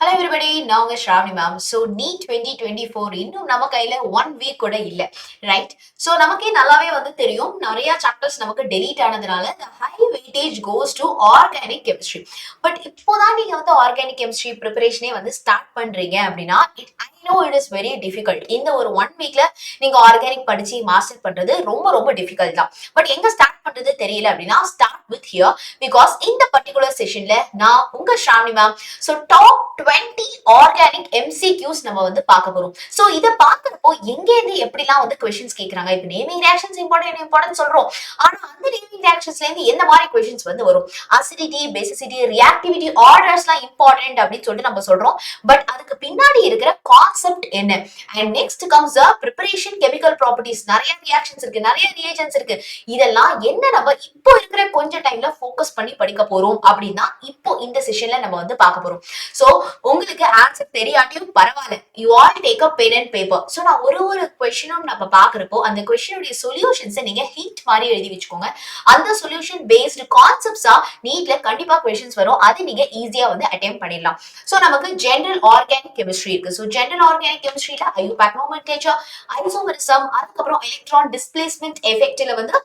Hello everybody, நான் உங்க Shravani ma'am. So NEET 2024 இன்னும் நம்ம கையில 1 வீக் கூட இல்லை, ரைட்? ஸோ நமக்கே நல்லாவே தெரியும், நிறைய சாப்டர்ஸ் நமக்கு டெலீட் ஆனதுனால the high weightage goes to organic chemistry. But இப்போதான் நீங்க ஆர்கானிக் கெமிஸ்ட்ரி ப்ரிப்பரேஷனே ஸ்டார்ட் பண்றீங்க அப்படின்னா I know it is very difficult. இந்த ஒரு 1 வீக்ல நீங்க ஆர்கானிக் படிச்சு மாஸ்டர் பண்றது ரொம்ப ரொம்ப டிஃபிகல்ட் தான். பட் எங்க ஸ்டார்ட் பண்றது தெரியல அப்படின்னா ஸ்டார்ட் வித் ஹியர், பிகாஸ் இந்த பர்டிகுலர் செஷன்ல நான் உங்க Shravani ma'am. So top 20 organic MCQs நம்ம பார்க்க போறோம். சோ இத பாக்குறப்போ எங்க இருந்து எப்படிலாம் கொஸ்டின்ஸ் கேக்குறாங்க. இப்ப நேமிங் ரியாக்ஷன்ஸ் இம்பார்ட்டன்ட் சொல்றோம். ஆனா அந்த நேமிங் ரியாக்ஷன்ஸ்ல இருந்து எந்த மாதிரி கொஸ்டின்ஸ் வரும், அசிடிட்டி, பேசிசிட்டி, ரியாக்டிவிட்டி, ஆர்டர்ஸ்லாம் இம்பார்ட்டன்ட் அப்படின்னு சொல்லிட்டு நம்ம சொல்றோம். பட் அதுக்கு பின்னாடி இருக்கிற கான்செப்ட் என்ன? And next comes preparation, chemical properties, நிறைய ரியாக்ஷன்ஸ் இருக்கு, நிறைய ரியாஜன்ஸ் இருக்கு. இதெல்லாம் என்ன நம்ம இப்போ இருக்கிற கொஞ்சம் டைம்ல ஃபோக்கஸ் பண்ணி படிக்க போறோம் அப்படின்னா இப்போ இந்த செஷன்ல நம்ம பார்க்க போறோம். சோ உங்களுக்கு ஆன்சர் தெரியாட்டியும் பரவாயில்ல, you all take a pen and paper. So நான் ஒரு கொஸ்டினும் நம்ம பாக்குறப்போ அந்த கொஸ்டினுடைய சொல்யூஷன்ஸை நீங்க ஹீட் மாதிரி எழுதி வச்சுக்கோங்க. அந்த சொல்யூஷன் பேஸ்டு கான்செப்ட்ஸா நீட்ல கண்டிப்பா கொஸ்டின்ஸ் வரும். அது நீங்க ஈஸியா அட்டெம்ப்ட் பண்ணிடலாம். ஸோ நமக்கு ஜெனரல் ஆர்கானிக் கெமிஸ்ட்ரி இருக்கு. ஸோ ஜெனரல் ஆர்கானிக் கெமிஸ்ட்ரியில ஐயூபேக் நோமென்க்ளேச்சர், ஐசோமெரிசம், அதுக்கப்புறம் எலக்ட்ரான் டிஸ்பிளேஸ்மெண்ட் எஃபெக்ட்ல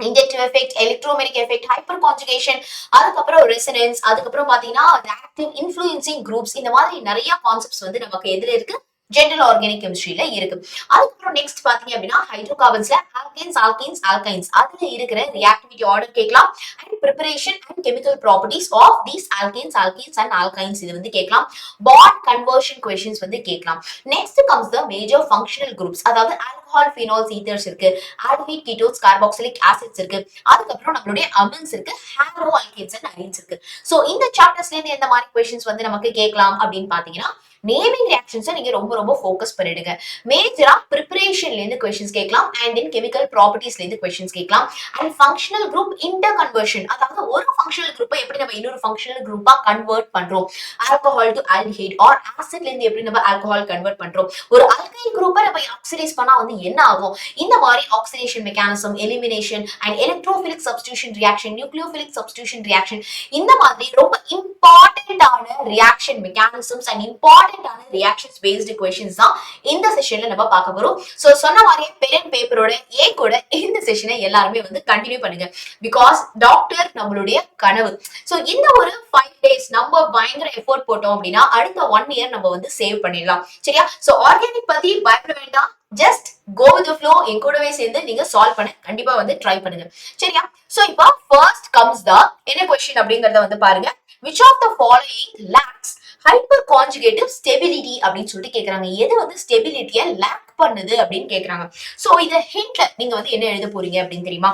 inductive effect, electromeric effect, hyperconjugation, அதுக்கப்புறம் ரெசனன்ஸ், அதுக்கப்புறம் பாத்தீங்கன்னா ஆக்டிவ் இன்ஃப்ளூயன்சிங் குரூப்ஸ், இந்த மாதிரி நிறைய கான்செப்ட்ஸ் நமக்கு எதுல இருக்கு, ஜெனரல் ஆர்கானிக் கெமிஸ்ட்ரியில இருக்கு. அதுக்கப்புறம் நெக்ஸ்ட் பாத்தீங்க அப்படின்னா ஹைட்ரோகார்பன்ஸ்ல ஆல்கேன்ஸ், ஆல்கீன்ஸ், ஆல்கைன்ஸ், அதுல இருக்கிற ரியாக்டிவிட்டி ஆர்டர் கேட்கலாம். And preparation and chemical properties of these alkanes, alkenes and alkynes, இது கேட்கலாம். பாண்ட் கன்வர்ஷன் கொஸ்டின்ஸ் கேட்கலாம். Next comes the major functional groups, அதாவது ஆல்கஹால், ஃபீனால்ஸ், ஈத்தர்ஸ் இருக்கு, ஆல்டிஹைட், கீட்டோன்ஸ், கார்பாக்சிலிக் ஆசிட்ஸ் இருக்கு, அதுக்கப்புறம் நம்மளுடைய அமின்ஸ் இருக்கு, ஹாலோ அல்கேன்ஸ் அண்ட் அரைன்ஸ் இருக்கு. சோ இந்த சாப்டர்ஸ்ல இருந்து எந்த மாதிரி கொஸ்டின்ஸ் நமக்கு கேட்கலாம் அப்படின்னு பாத்தீங்கன்னா நேமிங் ரியாக்ஷன்ஸை நீங்க ரொம்ப ரொம்ப ஃபோக்கஸ் பண்ணிடுங்க. மேஜரா ப்ரிப்பரேஷன்ல இருந்து கொஸ்டின்ஸ் கேட்கலாம், அண்ட் தென் கெமிக்கல் ப்ராப்பர்ட்டிஸ்ல இருந்து கொஸ்டின்ஸ் கேட்கலாம். And functional group inter conversion, அதாவது ஒரு ஃபங்க்ஷனல் குரூப்பை எப்படி நம்ம இன்னொரு ஃபங்க்ஷனல் குரூப்பா கன்வெர்ட் பண்றோம், ஆல்கஹால் டு ஆல்டிஹைட் ஆர் ஆசிட்ல இருந்து எப்படி நம்ம ஆல்கஹால் கன்வெர்ட் பண்றோம், ஒரு அல்கைல் குரூப்பை நம்ம ஆக்சிடைஸ் பண்ணா என்ன ஆகும், இந்த மாதிரி oxidation mechanism, elimination and electrophilic substitution reaction, nucleophilic substitution reaction, இந்த மாதிரி ரொம்ப இம்பார்ட்டன்டான ரியாக்ஷன் மெக்கானிசம்ஸ் அண்ட் இம்பார்ட்டன்டான ரியாக்ஷன்ஸ் பேஸ்டு क्वेश्चंस தான் இந்த செஷன்ல நம்ம பார்க்க போறோம். சோ சொன்ன மாதிரியே பென் அண்ட் பேப்பரோட கூட இந்த செஷனை எல்லாருமே கண்டினியூ பண்ணுங்க. பிகாஸ் டாக்டர் நம்மளுடைய கனவு. சோ இந்த ஒரு 5 டேஸ் நம்ம பயங்கர எஃபோர்ட் போட்டோம் அப்படின்னா அடுத்த 1 இயர் நம்ம சேவ் பண்ணிடலாம். சரியா? சோ ஆர்கானிக் பத்தி பயப்பட வேண்டாம். Just go with the flow. என் கூடவே சேர்ந்து நீங்க சால்வ் பண்ண கண்டிப்பா ட்ரை பண்ணுங்க. சரியா? சோ இப்போ ஃபர்ஸ்ட் கம்ஸ் த என்ன क्वेश्चन அப்படிங்கறத பாருங்க. which of the following lacks hyper conjugative stability அப்படின்னு சொல்லிட்டு கேக்குறாங்க. எது ஸ்டெபிலிட்டியை லேக் பண்ணுது அப்படின்னு கேக்குறாங்க. சோ இத ஹிண்ட்ல நீங்க என்ன எழுத போறீங்க அப்படின்னு தெரியுமா?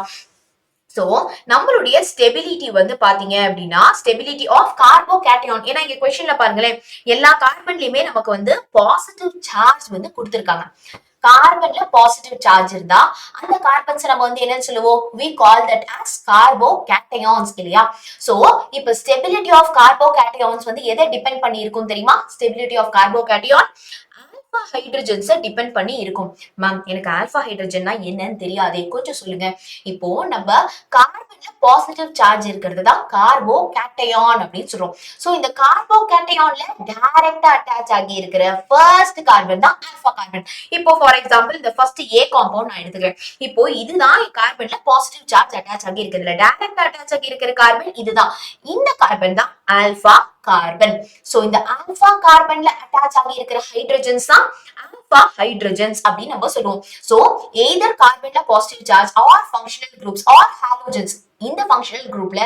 சோ நம்மளுடைய ஸ்டெபிலிட்டி பாத்தீங்க அப்படின்னா ஸ்டெபிலிட்டி ஆஃப் கார்போகேட்டையான். ஏன்னா இங்க क्वेश्चनல பாருங்களேன், எல்லா கார்பன்லயுமே நமக்கு பாசிட்டிவ் சார்ஜ் கொடுத்திருக்காங்க. கார்பன்ல பாசிட்டிவ் சார்ஜ் இருந்தா அந்த கார்பன்ஸ் நம்ம என்னன்னு சொல்லுவோம், we call that as carbocations இல்லையா? சோ இப்ப ஸ்டெபிலிட்டி ஆஃப் கார்போகேட்டையான்ஸ் எதை டிபெண்ட் பண்ணி இருக்கும் தெரியுமா? ஸ்டெபிலிட்டி ஆஃப் கார்போகேட்டையான் ஆல்பா ஹைட்ரஜன்ஸை டிபெண்ட் பண்ணி இருக்கும். மேம் எனக்கு ஆல்பா ஹைட்ரஜன்னா என்னன்னு தெரியாதே, கொஞ்சம் சொல்லுங்க. இப்போ நம்ம கார்பன்ல பாசிட்டிவ் சார்ஜ் இருக்கிறது தான் கார்போகேட்டையான் அப்படின்னு சொல்றோம். சோ இந்த கார்போகேட்டையான்ல டைரக்டா அட்டாச் ஆகி இருக்கிற ஃபர்ஸ்ட் கார்பன் தான் ஆல்பா கார்பன். இப்போ ஃபார் எக்ஸாம்பிள் இந்த ஃபர்ஸ்ட் ஏ காம்பவுண்ட் நான் எடுத்துக்கிறேன். இப்போ இதுதான் கார்பன்ல பாசிட்டிவ் சார்ஜ் அட்டாச் ஆகி இருக்கிறதுல டைரக்டா அட்டாச் ஆகி இருக்கிற கார்பன் இதுதான். இந்த கார்பன் தான் ஆல்பா கார்பன். சோ இந்த ஆல்பா கார்பன்ல அட்டாச் ஆகி இருக்கிற ஹைட்ரஜன்ஸ் தான் ஆல்பா ஹைட்ரஜன்ஸ் அப்படின்னு நம்ம சொல்லுவோம். சோ எய்தர் கார்பன்ல positive charge or functional groups or halogens, இந்த ஃபங்க்ஷனல் குரூப்ல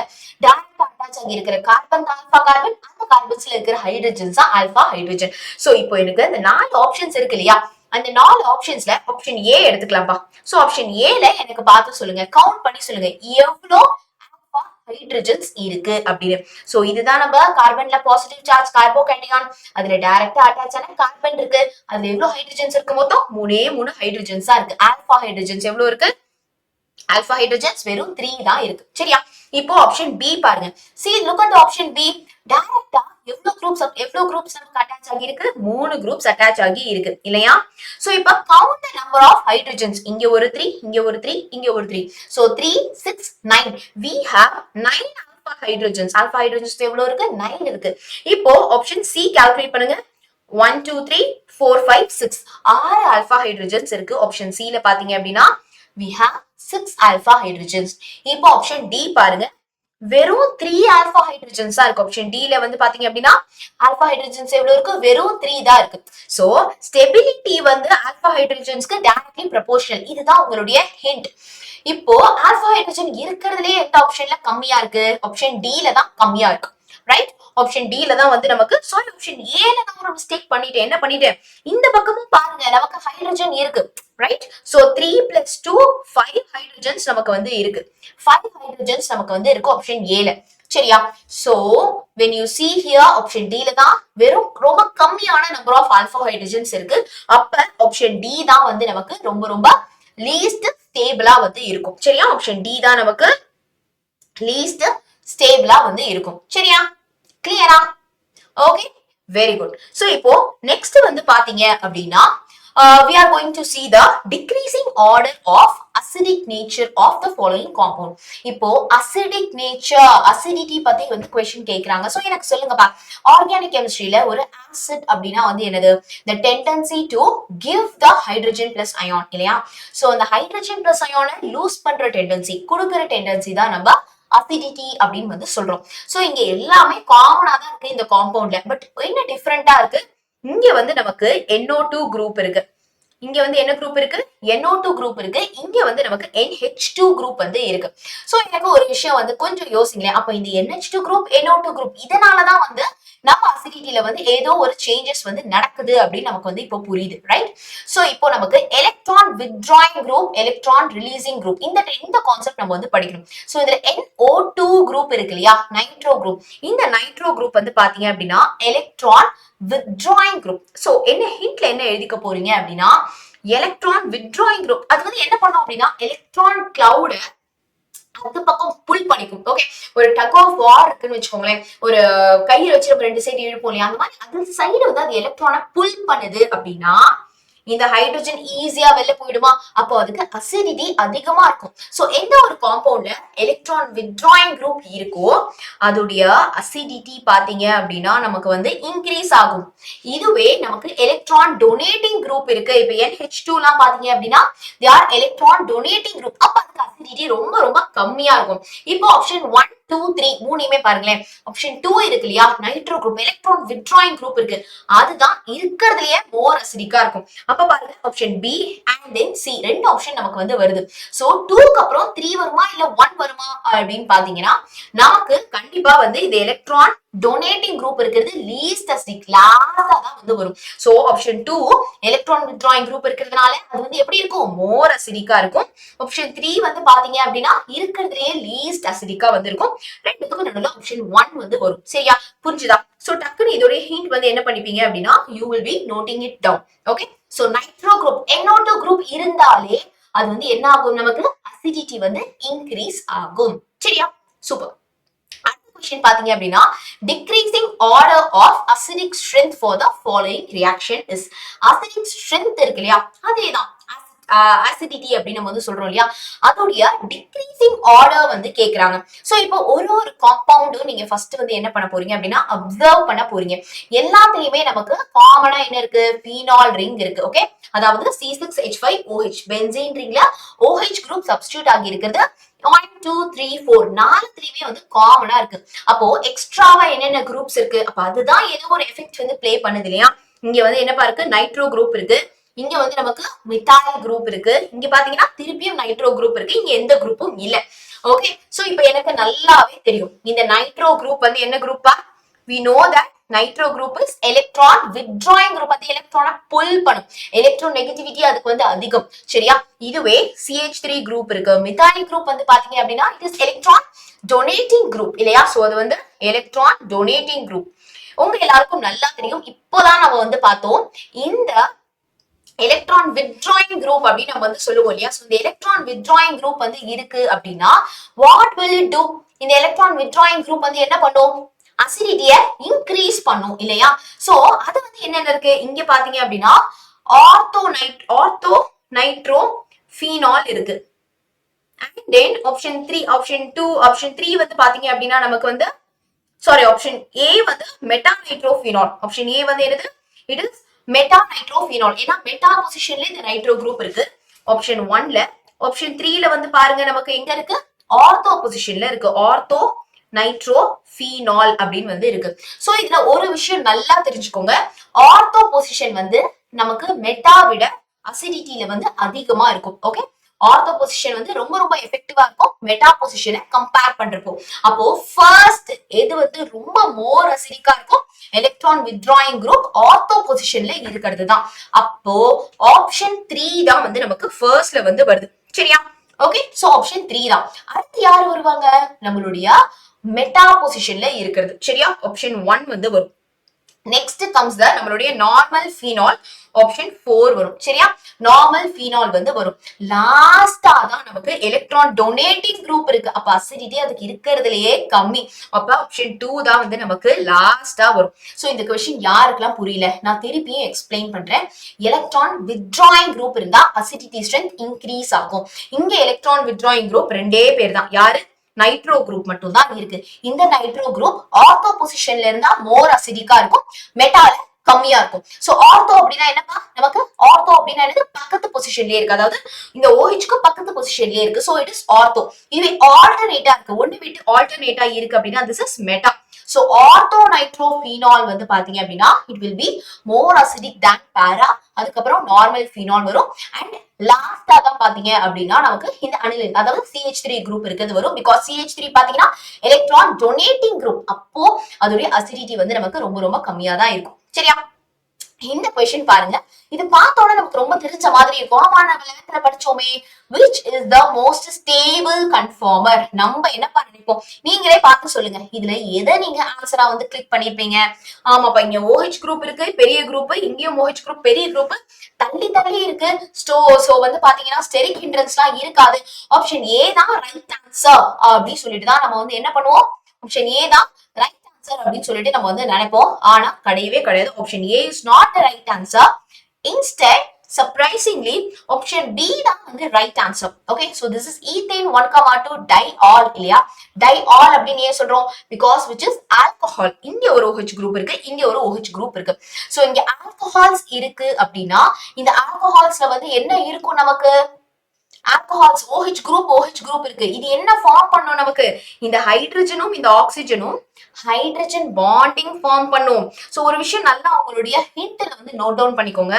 டைரக்டா அட்டாச் ஆகி இருக்கிற கார்பன் தான் ஆல்பா கார்பன், அந்த கார்பன்ஸ்ல இருக்கிற ஹைட்ரஜன்ஸ் தான் ஆல்பா ஹைட்ரஜன். சோ இப்போ எனக்கு இந்த 4 ஆப்ஷன்ஸ் இருக்கு இல்லையா? அந்த 4 ஆப்ஷன்ஸ்ல ஆப்ஷன் ஏ எடுத்துக்கலாம்பா. சோ ஆப்ஷன் ஏல எனக்கு பார்த்து சொல்லுங்க, கவுண்ட் பண்ணி சொல்லுங்க எவ்வளோ ஹைட்ரஜன்ஸ் இருக்கு அப்படின்னு. சோ இதுதான் நம்ம கார்பன்ல பாசிட்டிவ் சார்ஜ் கார்போகேட்டையான், அதுல டைரக்டா அட்டாச் ஆன கார்பன் இருக்கு. அதுல எவ்வளவு ஹைட்ரஜன்ஸ் இருக்கு? மொத்தம் 3 ஹைட்ரஜன்ஸா இருக்கு. ஆல்பா ஹைட்ரஜன்ஸ் எவ்வளவு இருக்கு? ஆல்பா ஹைட்ரஜன்ஸ் வெறும் 3 தான் இருக்கு. சரியா? இப்போ ஆப்ஷன் பி பாருங்க. see look at the option B. டைரக்டா எவ்வளவு குரூப்ஸ் நமக்கு அட்டாச் ஆகி இருக்கு? 3 குரூப்ஸ் அட்டாச் ஆகி இருக்கு இல்லையா? சோ இப்போ count the number of hydrogens. இங்க ஒரு 3, இங்க ஒரு 3, இங்க ஒரு 3. So 3 6 9. we have 9 alpha hydrogens எவ்வளவு இருக்கு 9 இருக்கு. இப்போ ஆப்ஷன் சி கால்குலேட் பண்ணுங்க. 1 2 3 4 5 6 6 ஆல்பா ஹைட்ரஜன்ஸ் இருக்கு. ஆப்ஷன் சி ல பாத்தீங்க அப்படின்னா we have 6 ஆல்பா ஹைட்ரஜன்ஸ். இப்போ ஆப்ஷன் டி பாருங்க, வெறும் 3 ஆல்பா ஹைட்ரஜன்ஸா இருக்கு. ஆப்ஷன் டி ல வந்து பாத்தீங்க அப்படின்னா ஆல்பா ஹைட்ரஜன்ஸ் எவ்வளவு இருக்கு, வெறும் 3 தான் இருக்கு. சோ ஸ்டெபிலிட்டி வந்து ஆல்பா ஹைட்ரஜன்ஸ்க்கு டைரக்ட்லி ப்ரொபோர்ஷனல். இதுதான் உங்களுடைய ஹிண்ட். இப்போ ஆல்பா ஹைட்ரஜன் இருக்கிறதுலயே எந்த ஆப்ஷன்ல கம்மியா இருக்கு, ஆப்ஷன் டி ல தான் கம்மியா இருக்கு. ரைட், ஆப்ஷன் டி ல தான் வந்து நமக்கு, சாரி ஆப்ஷன் ஏ ல தான் ஒரு மிஸ்டேக் பண்ணிட்டேன். என்ன பண்ணிட்டேன், இந்த பக்கமும் பாருங்க நமக்கு ஹைட்ரஜன் இருக்கு. ரைட், சோ 3 + 2 5 ஹைட்ரஜன்ஸ் நமக்கு வந்து இருக்கு. 5 ஹைட்ரஜன்ஸ் நமக்கு வந்து இருக்கு ஆப்ஷன் ஏ ல. சரியா, so when you see here option D ல தான் வெறும் ரொம்ப கம்மியான நம்பர் ஆஃப் ஆல்பா ஹைட்ரஜன்ஸ் இருக்கு. அப்ப ஆப்ஷன் டி தான் வந்து நமக்கு ரொம்ப ரொம்ப லீஸ்ட் ஸ்டேபிளா வந்து இருக்கும். சரியா, ஆப்ஷன் டி தான் நமக்கு லீஸ்ட் ஸ்டேபிளா வந்து இருக்கும். சரியா, கிளியரா? Okay, very good. சோ இப்போ நெக்ஸ்ட் வந்து பாத்தீங்க அப்படின்னா we are going to see the decreasing order of acidic nature of the following compound. இப்போ acidic nature, acidity பத்தி வந்து question கேக்குறாங்க. சோ எனக்கு சொல்லுங்கப்பா, ஆர்கானிக் கெமிஸ்ட்ரியில ஒரு acid அப்படின்னா வந்து என்னது, the tendency to give the hydrogen plus ion இல்லையா? சோ அந்த hydrogen plus ion லூஸ் பண்ற டெண்டன்சி, கொடுக்கிற டெண்டன்சி தான் நம்ம அசிடிட்டி அப்படின்னு வந்து சொல்றோம். சோ இங்க எல்லாமே காமனா தான் இருக்கு இந்த காம்பவுண்ட்ல. பட் என்ன டிஃபரெண்டா இருக்கு, இங்க வந்து நமக்கு NO2 குரூப் இருக்கு, இங்க வந்து என்ன குரூப் இருக்கு, NO2 குரூப் இருக்கு, இங்க வந்து நமக்கு NH2 குரூப் வந்து இருக்கு. சோ எனக்கு ஒரு விஷயம் வந்து கொஞ்சம் யோசிங்களேன், அப்ப இந்த NH2 குரூப் NO2 குரூப் இதனாலதான் வந்து நம்ம அசிடிட்டில வந்து ஏதோ ஒரு சேஞ்சஸ் வந்து நடக்குது அப்படின்னு நமக்கு வந்து இப்போ புரியுது. ரைட், சோ இப்போ நமக்கு electron withdrawing group, electron releasing group, இந்த கான்செப்ட் நம்ம வந்து படிக்கணும். சோ இதுல NO2 குரூப் இருக்கு இல்லையா, நைட்ரோ குரூப், இந்த நைட்ரோ குரூப் வந்து பாத்தீங்க அப்படின்னா எலக்ட்ரான் வித்ட்ராயிங் குரூப். சோ என்ன ஹிண்ட்ல என்ன எழுதிக்க போறீங்க அப்படின்னா எலக்ட்ரான் வித்ட்ராயிங் குரூப் அது வந்து என்ன பண்ணும் அப்படின்னா எலக்ட்ரான் கிளவுட அது பக்கம் புல் பண்ணிக்கும். ஓகே, ஒரு டக் ஆஃப் வார் இருக்குன்னு வச்சுக்கோங்களேன், ஒரு கையில வச்சு நம்ம 2 சைடு இழுப்போம் இல்லையா, அந்த மாதிரி அது சைடு வந்து அது எலக்ட்ரானை புல் பண்ணுது அப்படின்னா இந்த ஹைட்ரஜன் ஈஸியா வெளில போயிடுமா, அப்போ அதுக்கு அசிடிட்டி அதிகமா இருக்கும். சோ எந்த ஒரு காம்பவுண்ட்ல எலக்ட்ரான் வித்ட்ராயிங் குரூப் இருக்கோ அதோடைய அசிடிட்டி பாத்தீங்க அப்படின்னா நமக்கு வந்து இன்க்ரீஸ் ஆகும். இதுவே நமக்கு எலக்ட்ரான் டொனேட்டிங் குரூப் இருக்கு, இப்ப NH2 எல்லாம் பாத்தீங்க அப்படின்னா they are electron donating group, அப்ப அதுக்கு அசிடிட்டி ரொம்ப ரொம்ப கம்மியா இருக்கும். இப்போ ஆப்ஷன் 1 2 3 மூணுமே பாருங்களேன், ஆப்ஷன் 2 இருக்கு இல்லையா, nitro group electron withdrawing group இருக்கு, அதுதான் இருக்கிறதுலயே மோர் அசிடிக்கா இருக்கும். அப்ப பாருங்க option B and then C ரெண்டு ஆப்ஷன் நமக்கு வந்து வருது. சோ 2க்கு அப்புறம் 3 வருமா இல்ல 1 வருமா அப்படின்னு பாத்தீங்கன்னா நமக்கு கண்டிப்பா வந்து இது எலக்ட்ரான் டொனேட்டிங் குரூப் இருக்கிறது லீஸ்ட் அசிடிக், லாஸ்டா தான் வந்து வரும். So option 2 electron withdrawing group இருக்கிறதுனால அது வந்து எப்படி இருக்கும், மோர் அசிடிக்கா இருக்கும். ஆப்ஷன் 3 வந்து பாத்தீங்க அப்படின்னா இருக்கிறதுலயே லீஸ்ட் அசிடிக்கா வந்து இருக்கும். ரெண்டுத்துக்கும் நடுவுல ஆப்ஷன் 1 வந்து வரும். சரியா, புரிஞ்சுதா? சோ டக்குனு இதோட ஹிண்ட் வந்து என்ன பண்ணிப்பீங்க அப்படின்னா you will be noting it down. Okay, so nitro group NO2 group இருந்தாலே அது வந்து என்ன ஆகும், நமக்கு அசிடிட்டி வந்து இன்க்ரீஸ் ஆகும். சரியா, சூப்பர். அடுத்த क्वेश्चन பாத்தீங்க அப்படின்னா decreasing order of acidic strength for the following reaction is. acidic strength இருக்கு இல்லையா, அதேதான் அசிடிட்டி அப்படின்னு நம்ம வந்து சொல்றோம் இல்லையா, அதோடைய டிக்ரீசிங் ஆர்டர் வந்து கேக்குறாங்க. சோ இப்போ ஒரு ஒரு காம்பவுண்டும் நீங்க ஃபர்ஸ்ட் வந்து என்ன பண்ண போறீங்க அப்படின்னா அப்சர்வ் பண்ண போறீங்க. எல்லாத்துலயுமே நமக்கு காமனா என்ன இருக்கு, பீனால் ரிங் இருக்கு. ஓகே, அதாவது C6H5OH பென்சீன் ரிங்ல OH குரூப் சப்ஸ்டிட்யூட் ஆகி இருக்கிறது 1 2 3 4 நாலுத்துலயுமே வந்து காமனா இருக்கு. அப்போ எக்ஸ்ட்ராவா என்னென்ன குரூப்ஸ் இருக்கு, அப்ப அதுதான் ஏதோ ஒரு எஃபெக்ட் வந்து பிளே பண்ணுது இல்லையா. இங்க வந்து என்னப்பா இருக்கு, நைட்ரோ குரூப் இருக்கு, இங்க வந்து நமக்கு மித்தாயில் குரூப் இருக்கு, இங்க பாத்தீங்கன்னா திருப்பியும் நைட்ரோ குரூப் இருக்கு, இங்க எந்த குரூப்பும் இல்ல. ஓகே, சோ இப்போ எனக்கு நல்லாவே தெரியும் இந்த நைட்ரோ குரூப் வந்து என்ன குரூப்பா, we know that nitro group is electron withdrawing group, அது எலக்ட்ரானை புல் பண்ணும், எலக்ட்ரோ நெகட்டிவிட்டி அதுக்கு வந்து அதிகம். சரியா, இதுவே CH3 குரூப் இருக்கு, மித்தாயில் குரூப் வந்து பாத்தீங்க அப்படின்னா it is electron donating group இல்லையா. சோ அது வந்து எலக்ட்ரான் டொனேட்டிங் குரூப். உங்க எல்லாருக்கும் நல்லா தெரியும், இப்போதான் நம்ம வந்து பார்த்தோம் இந்த எலக்ட்ரான் வித்ட்ராயிங் குரூப் அப்படின்னு நம்ம வந்து சொல்லுவோம் இல்லையா. சோ இந்த எலக்ட்ரான் வித்ட்ராயிங் குரூப் வந்து இருக்கு அப்படின்னா வாட் வில் இட் டு, இந்த எலக்ட்ரான் வித்ட்ராயிங் குரூப் வந்து என்ன பண்ணும், அசிடிட்டிய இன்க்ரீஸ் பண்ணும் இல்லையா. சோ அது வந்து என்னென்ன இருக்கு, இங்க பாத்தீங்க அப்படின்னா ஆர்த்தோ நைட்ரோ ஃபீனால் இருக்கு. and then option 3 option 3 வந்து பாத்தீங்க அப்படின்னா நமக்கு வந்து சாரி ஆப்ஷன் ஏ வந்து மெட்டா நைட்ரோஃபினால். ஆப்ஷன் ஏ வந்து என்னது? It is meta nitrophenol. ஏன்னா மெட்டா பொசிஷன்ல இந்த நைட்ரோ குரூப் இருக்கு ஆப்ஷன் 1ல. ஆப்ஷன் 3ல வந்து பாருங்க நமக்கு எங்க இருக்கு? ஆர்த்தோ பொசிஷன்ல இருக்கு. ஆர்த்தோ நைட்ரோஃபினால் அப்படின்னு வந்து இருக்கு. சோ இதுல ஒரு விஷயம் நல்லா தெரிஞ்சுக்கோங்க. ஆர்த்தோ பொசிஷன் வந்து நமக்கு மெட்டா விட அசிடிட்டில வந்து அதிகமா இருக்கும். ஓகே, ஆர்த்தோ பொசிஷன் வந்து ரொம்ப ரொம்ப எஃபெக்டிவா இருக்கும் மெட்டா பொசிஷனை கம்பேர் பண்றப்போ. அப்போ ஃபர்ஸ்ட் எது வந்து ரொம்ப மோர் அசிடிக்கா இருக்கும்? எலக்ட்ரான் வித்ட்ராயிங் குரூப் ஆர்த்தோ பொசிஷன்ல இருக்கிறது தான். அப்போ ஆப்ஷன் 3 தான் வந்து நமக்கு ஃபர்ஸ்ட்ல வந்து வருது. சரியா? ஓகே, சோ ஆப்ஷன் 3 தான். அடுத்து யாரு வருவாங்க? நம்மளுடைய மெட்டா பொசிஷன்ல இருக்கிறது. சரியா? ஆப்ஷன் 1 வந்து வரும். நெக்ஸ்ட் கம்ஸ் த நம்மளுடைய நார்மல் ஃபீனால். ஆப்ஷன் 4 வரும். சரியா? நார்மல் ஃபீனால் வந்து வரும். லாஸ்டா தான் நமக்கு எலக்ட்ரான் டொனேட்டிங் குரூப் இருக்கு. அப்ப அசிடிட்டி அதுக்கு இருக்கிறதுலயே கம்மி. அப்ப ஆப்ஷன் 2 தான் வந்து நமக்கு லாஸ்டா வரும். சோ இந்த क्वेश्चन யாருக்கெல்லாம் புரியல நான் திருப்பியும் எக்ஸ்பிளைன் பண்றேன். எலக்ட்ரான் வித்ட்ராயிங் குரூப் இருந்தா அசிடிட்டி ஸ்ட்ரென்த் இன்க்ரீஸ் ஆகும். இங்க எலக்ட்ரான் வித்ட்ராயிங் குரூப் ரெண்டே பேர் தான். யாரு? நைட்ரோ குரூப் மட்டும் தான் இருக்கு. இந்த நைட்ரோ குரூப் ஆர்த்தோ பொசிஷன்ல இருந்தா மோர் அசிடிக்கா இருக்கும், மெட்டால கம்மியா இருக்கும். சோ ஆர்த்தோ அப்படின்னா என்னப்பா? நமக்கு ஆர்த்தோ அப்படின்னா என்னது? பக்கத்து பொசிஷன்லயே இருக்கு. அதாவது இந்த OH-க்கு பக்கத்து பொசிஷன்லயே இருக்கு. So it is ortho. இதுவே ஆல்டர்னேட்டா இருக்கு, ஒன்னு விட்டு ஆல்டர்னேட்டா இருக்கு அப்படின்னா this is meta. So ortho nitrophenol வந்து பாத்தீங்க அப்படின்னா it will be more acidic than para. அதுக்கப்புறம் நார்மல் ஃபீனால் வரும். அண்ட் லாஸ்டா தான் பாத்தீங்க அப்படின்னா நமக்கு இந்த அனிலின் அதாவது CH3 குரூப் இருக்கிறது வரும். பிகாஸ் CH3 பாத்தீங்கன்னா எலக்ட்ரான் டொனேட்டிங் குரூப். அப்போ அதோடைய அசிடிட்டி வந்து நமக்கு ரொம்ப ரொம்ப கம்மியா தான் இருக்கும். சரியா? இந்த क्वेश्चन பாருங்க. இது பார்த்தோட நமக்கு ரொம்ப தெரிஞ்ச மாதிரி இருக்கும். ஆமா, நம்ம 11th படிச்சோமே. which is the most stable conformer? நம்ம என்ன பண்ணிப்போம்? நீங்களே பார்த்து சொல்லுங்க. இதுல எதை நீங்க ஆன்சரா வந்து கிளிக் பண்ணிருப்பீங்க? ஆமாப்பா, இங்க OH குரூப் இருக்கு, பெரிய குரூப். இங்கேயும் OH குரூப், பெரிய குரூப். தள்ளி தள்ளி இருக்கு. சோ வந்து பாத்தீங்கன்னா ஸ்டெரிக் ஹிண்ட்ரன்ஸ்லாம் இருக்காது. ஆப்ஷன் ஏ தான் ரைட் ஆன்சர் அப்படின்னு சொல்லிட்டு தான் நம்ம வந்து என்ன பண்ணுவோம்? ஆப்ஷன் ஏ தான் ரைட் அப்படின்னு சொல்லிட்டு நம்ம வந்து நினைப்போம். ஆனா கிடையவே கிடையாது. Option A is not the right answer. Instead surprisingly option B தான் வந்து right answer. Okay, so this is ethane 1,2 diol இல்லையா? diol அப்படின்னு ஏன் சொல்றோம்? because which is alcohol. இங்க ஒரு OH குரூப் இருக்கு, இங்க ஒரு OH குரூப் இருக்கு. so இங்க alcohols இருக்கு அப்படின்னா இந்த alcoholsல வந்து என்ன இருக்கும் நமக்கு? ஆல்கஹால்ஸ் OH குரூப் இருக்கு. இது என்ன ஃபார்ம் பண்ணும் நமக்கு? இந்த ஹைட்ரஜனும் இந்த ஆக்சிஜனும் ஹைட்ரஜன் பாண்டிங் ஃபார்ம் பண்ணும். சோ ஒரு விஷயம் நல்லா உங்களுடைய ஹிண்ட்ல வந்து நோட் டவுன் பண்ணிக்கோங்க.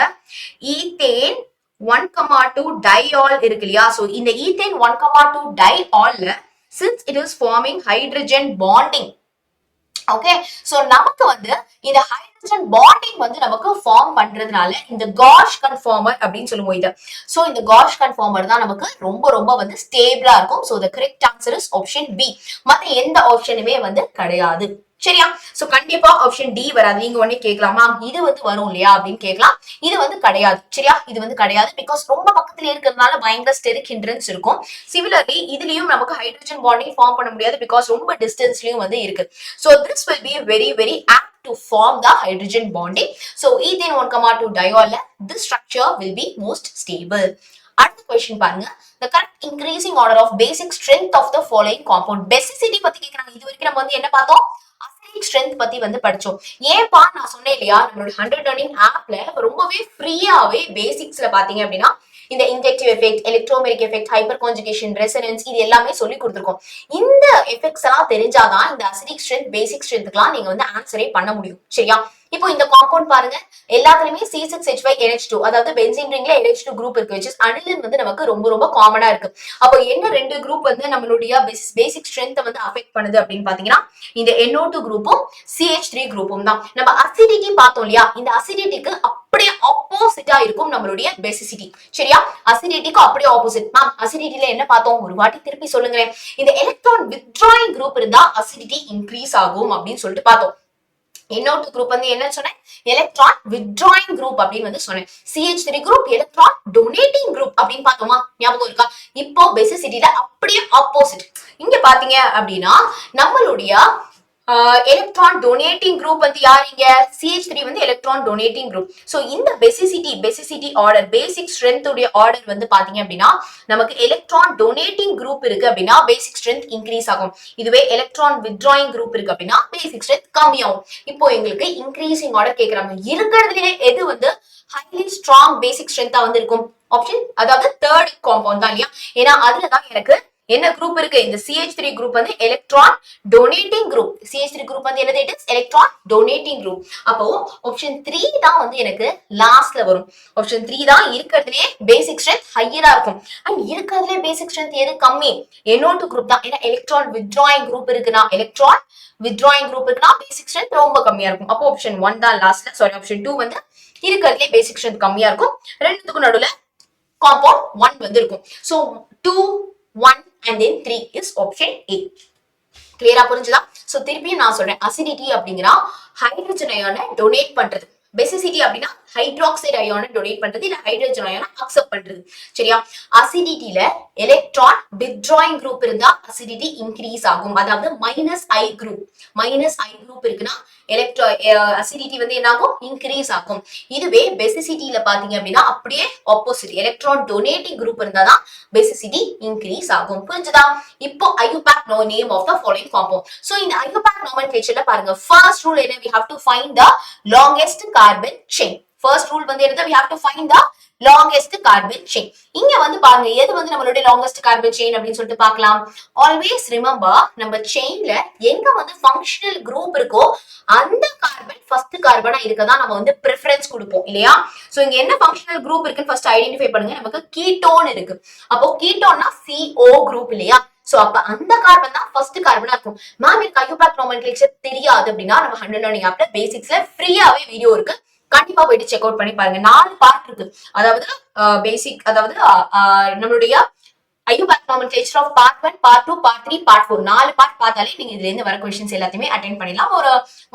ஈத்தேன் 1,2 diol இருக்கு இல்லையா? சோ இந்த ethane 1,2 diolல since it is forming hydrogen bonding. Okay, so நமக்கு வந்து இந்த ஹைட்ரஜன் பாண்டிங் வந்து நமக்கு ஃபார்ம் பண்றதுனால இந்த காஷ் கன்ஃபார்மர் அப்படின்னு சொல்லுவோம் இத. சோ இந்த காஷ் கன்ஃபார்மர் தான் நமக்கு ரொம்ப ரொம்ப வந்து ஸ்டேபிளா இருக்கும். So the correct answer is option B. மத்த எந்த ஆப்ஷனுமே வந்து கிடையாது. சரியா? சோ கண்டிப்பா ஆப்ஷன் டி வராது. நீங்க உடனே கேட்கலாமா இது வந்து வரும் இல்லையா அப்படின்னு கேட்கலாம். இது வந்து கிடையாது. சரியா? இது வந்து கிடையாது. பிகாஸ் ரொம்ப பக்கத்துல இருக்கிறதுனால பயங்கர ஸ்டெரிக் ஹிண்ட்ரன்ஸ் இருக்கும். சிமிலர்லி இதுலயும் நமக்கு ஹைட்ரஜன் பாண்டிங் ஃபார்ம் பண்ண முடியாது. பிகாஸ் ரொம்ப டிஸ்டன்ஸ்லயும் வந்து இருக்கு. So this will be very very apt to form the hydrogen bonding. So ethane 1,2 diol this structure will be most stable. அடுத்த क्वेश्चन பாருங்க. The correct increasing order of basic strength of the following compound. Basicity பத்தி கேக்குறாங்க. இது வரைக்கும் நம்ம வந்து என்ன பார்த்தோம்? அசிடிக் ஸ்ட்ரென்த் பத்தி வந்து படிச்சோம். ஏன்பா நான் சொன்னேன் இல்லையா, நம்மளோட 100 learning ஆப்ல ரொம்பவே ஃப்ரீயாவே பேசிக்ஸ்ல பாத்தீங்க அப்படின்னா இந்த injective effect, electromeric effect, hyper conjugation, resonance இது எல்லாமே சொல்லி கொடுத்துருக்கோம். இந்த எஃபெக்ட்ஸ் எல்லாம் தெரிஞ்சாதான் இந்த அசிடிக் ஸ்ட்ரென்த், பேசிக் ஸ்ட்ரென்த்க்குலாம் நீங்க வந்து ஆன்சரே பண்ண முடியும். சரியா? இப்போ இந்த காம்பவுண்ட் பாருங்க, எல்லாத்துலயுமே C6H5NH2 அதாவது பென்சீன் ரிங்ல NH2 குரூப் இருக்கு. which is அனிலின் வந்து நமக்கு ரொம்ப ரொம்ப காமனா இருக்கு. அப்போ என்ன ரெண்டு குரூப் வந்து நம்மளுடைய பேசிக் ஸ்ட்ரென்த் வந்து அஃபெக்ட் பண்ணுது அப்படின்னு பாத்தீங்கன்னா இந்த NO2 குரூப்பும் CH3 குரூப்பும் தான். நம்ம அசிடிட்டி பார்த்தோம் இல்லையா? இந்த அசிடிட்டிக்கு அப்படியே ஆப்போசிட்டா இருக்கும் நம்மளுடைய பேசிசிட்டி. சரியா? அசிடிட்டிக்கு அப்படியே ஆப்போசிட். மேம் அசிடிட்டில என்ன பார்த்தோம்? ஒரு வாட்டி திருப்பி சொல்லுங்களேன். இந்த எலக்ட்ரான் வித்ட்ராயிங் குரூப் இருந்தா அசிடிட்டி இன்க்ரீஸ் ஆகும் அப்படின்னு சொல்லிட்டு பார்த்தோம். NO2 குரூப் வந்து என்ன சொன்னேன்? எலக்ட்ரான் வித்ட்ராயிங் குரூப் அப்படின்னு வந்து சொன்னேன். CH3 group electron donating group அப்படின்னு பார்த்தோமா? ஞாபகம் இருக்கா? இப்போ பேசிசிட்டில அப்படியே ஆப்போசிட். இங்க பாத்தீங்க அப்படின்னா நம்மளுடைய எலக்ட்ரான் டொனேட்டிங் குரூப் வந்து யார்? இங்க CH3 வந்து electron electron donating group. So இந்த பெசிசிட்டி ஆர்டர், பேசிக் ஸ்ட்ரென்த் உடைய ஆர்டர் வந்து பாத்தீங்க அப்படின்னா நமக்கு எலக்ட்ரான் டொனேட்டிங் குரூப் இருக்கு அப்படின்னா பேசிக் ஸ்ட்ரென்த் இன்க்ரீஸ் ஆகும். இதுவே எலக்ட்ரான் வித்ட்ராயிங் குரூப் இருக்கு அப்படின்னா பேசிக் ஸ்ட்ரென்த் கம்மியாகும். இப்போ எங்களுக்கு இன்க்ரீசிங் ஆர்டர் கேக்குறாங்க. இருக்கிறதுலே எது வந்து ஹைலி ஸ்ட்ராங் பேசிக் ஸ்ட்ரென்த்தா வந்து இருக்கும்? ஆப்ஷன், அதாவது தேர்ட் காம்பவுண்ட் தான் இல்லையா? ஏன்னா அதுலதான் எனக்கு என்ன குரூப் இருக்கு? இந்த CH3 குரூப் வந்து electron donating group. CH3 group வந்து என்னது? It is electron donating group. அப்போ ஆப்ஷன் 3 தான் வந்து எனக்கு லாஸ்ட்ல வரும். ஆப்ஷன் 3 தான் இருக்கிறதுலே பேசிக் ஸ்ட்ரென்த் ஹையரா இருக்கும். அண்ட் இருக்கிறதுலே பேசிக் ஸ்ட்ரென்த் எது கம்மி? NO2 குரூப் தான். ஏன்னா எலக்ட்ரான் வித்ட்ராயிங் குரூப் இருக்குன்னா பேசிக் ஸ்ட்ரென்த் ரொம்ப கம்மியா இருக்கும். அப்போ ஆப்ஷன் 1 தான் லாஸ்ட்ல. சாரி, ஆப்ஷன் 2 வந்து இருக்கிறதுலே பேசிக் ஸ்ட்ரென்த் கம்மியா இருக்கும். ரெண்டுத்துக்கும் நடுவுல காம்பவுண்ட் 1 வந்து இருக்கும். So 2, 1 and then 3 is option A. கிளியரா புரிஞ்சுதா? சோ திருப்பியும் நான் சொல்றேன், அசிடிட்டி அப்படிங்கிற ஹைட்ரஜன் அயானை டொனேட் பண்றது, பேசிசிட்டி அப்படின்னா ஹைட்ராக்சைடு அயானை டொனேட் பண்றது, இல்ல ஹைட்ரஜன் அயானை அக்செப்ட் பண்றது. சரியா? அசிடிட்டில எலக்ட்ரான் வித்ட்ராயிங் குரூப் இருந்தா அசிடிட்டி இன்க்ரீஸ் ஆகும். அதாவது -I குரூப் இருக்குன்னா அசிடிட்டி வந்து என்ன ஆகும்? இன்க்ரீஸ் ஆகும். இதுவே பேசிசிட்டில பாத்தீங்க அப்படின்னா அப்படியே ஆப்போசிட், எலக்ட்ரான் டொனேட்டிங் குரூப் இருந்தாதான் பேசிசிட்டி இன்க்ரீஸ் ஆகும். புரிஞ்சுதா? இப்போ IUPAC name of the following compound. So இந்த IUPAC நாமென்க்ளேச்சர்ல பாருங்க, ஃபர்ஸ்ட் ரூல் என்ன? we have to find the longest carbon chain. First rule வந்து என்ன? we have to find the longest carbon chain. இங்க வந்து பாருங்க, எது வந்து நம்மளுடைய longest carbon chain அப்படின்னு சொல்லிட்டு பார்க்கலாம். ஆல்வேஸ் ரிமெம்பர், நம்ம செயின்ல எங்க வந்து ஃபங்க்ஷனல் குரூப் இருக்கோ அந்த கார்பன் ஃபர்ஸ்ட் கார்பனா இருக்கதான் நம்ம வந்து பிரெஃபரன்ஸ் கொடுப்போம் இல்லையா? சோ இங்க என்ன ஃபங்க்ஷனல் குரூப் இருக்குன்னு ஃபர்ஸ்ட் ஐடென்டிஃபை பண்ணுங்க. நமக்கு கீட்டோன் இருக்கு. அப்போ கீட்டோன்னா CO குரூப் இல்லையா? சோ அப்ப அந்த கார்பன் தான் ஃபர்ஸ்ட் கார்பனா இருக்கும். மேம் எனக்கு IUPAC நாமென்க்ளேச்சர் தெரியாது அப்படின்னா நம்ம 100 learning ஆப்ல பேசிக்ஸ்ல ஃப்ரீயாவே வீடியோ இருக்கு, கண்டிப்பா போயிட்டு செக் அவுட் பண்ணி பாருங்க. 4 பார்ட் இருக்கு. அதாவது பேசிக், அதாவது நம்மளுடைய IUPAC nomenclature of part 1, part 2, part 3, part 4 4 part பார்த்தாலே நீங்க இதுல இருந்து வர क्वेश्चंस எல்லாத்தையுமே அட்டெண்ட் பண்ணிடலாம். ஒரு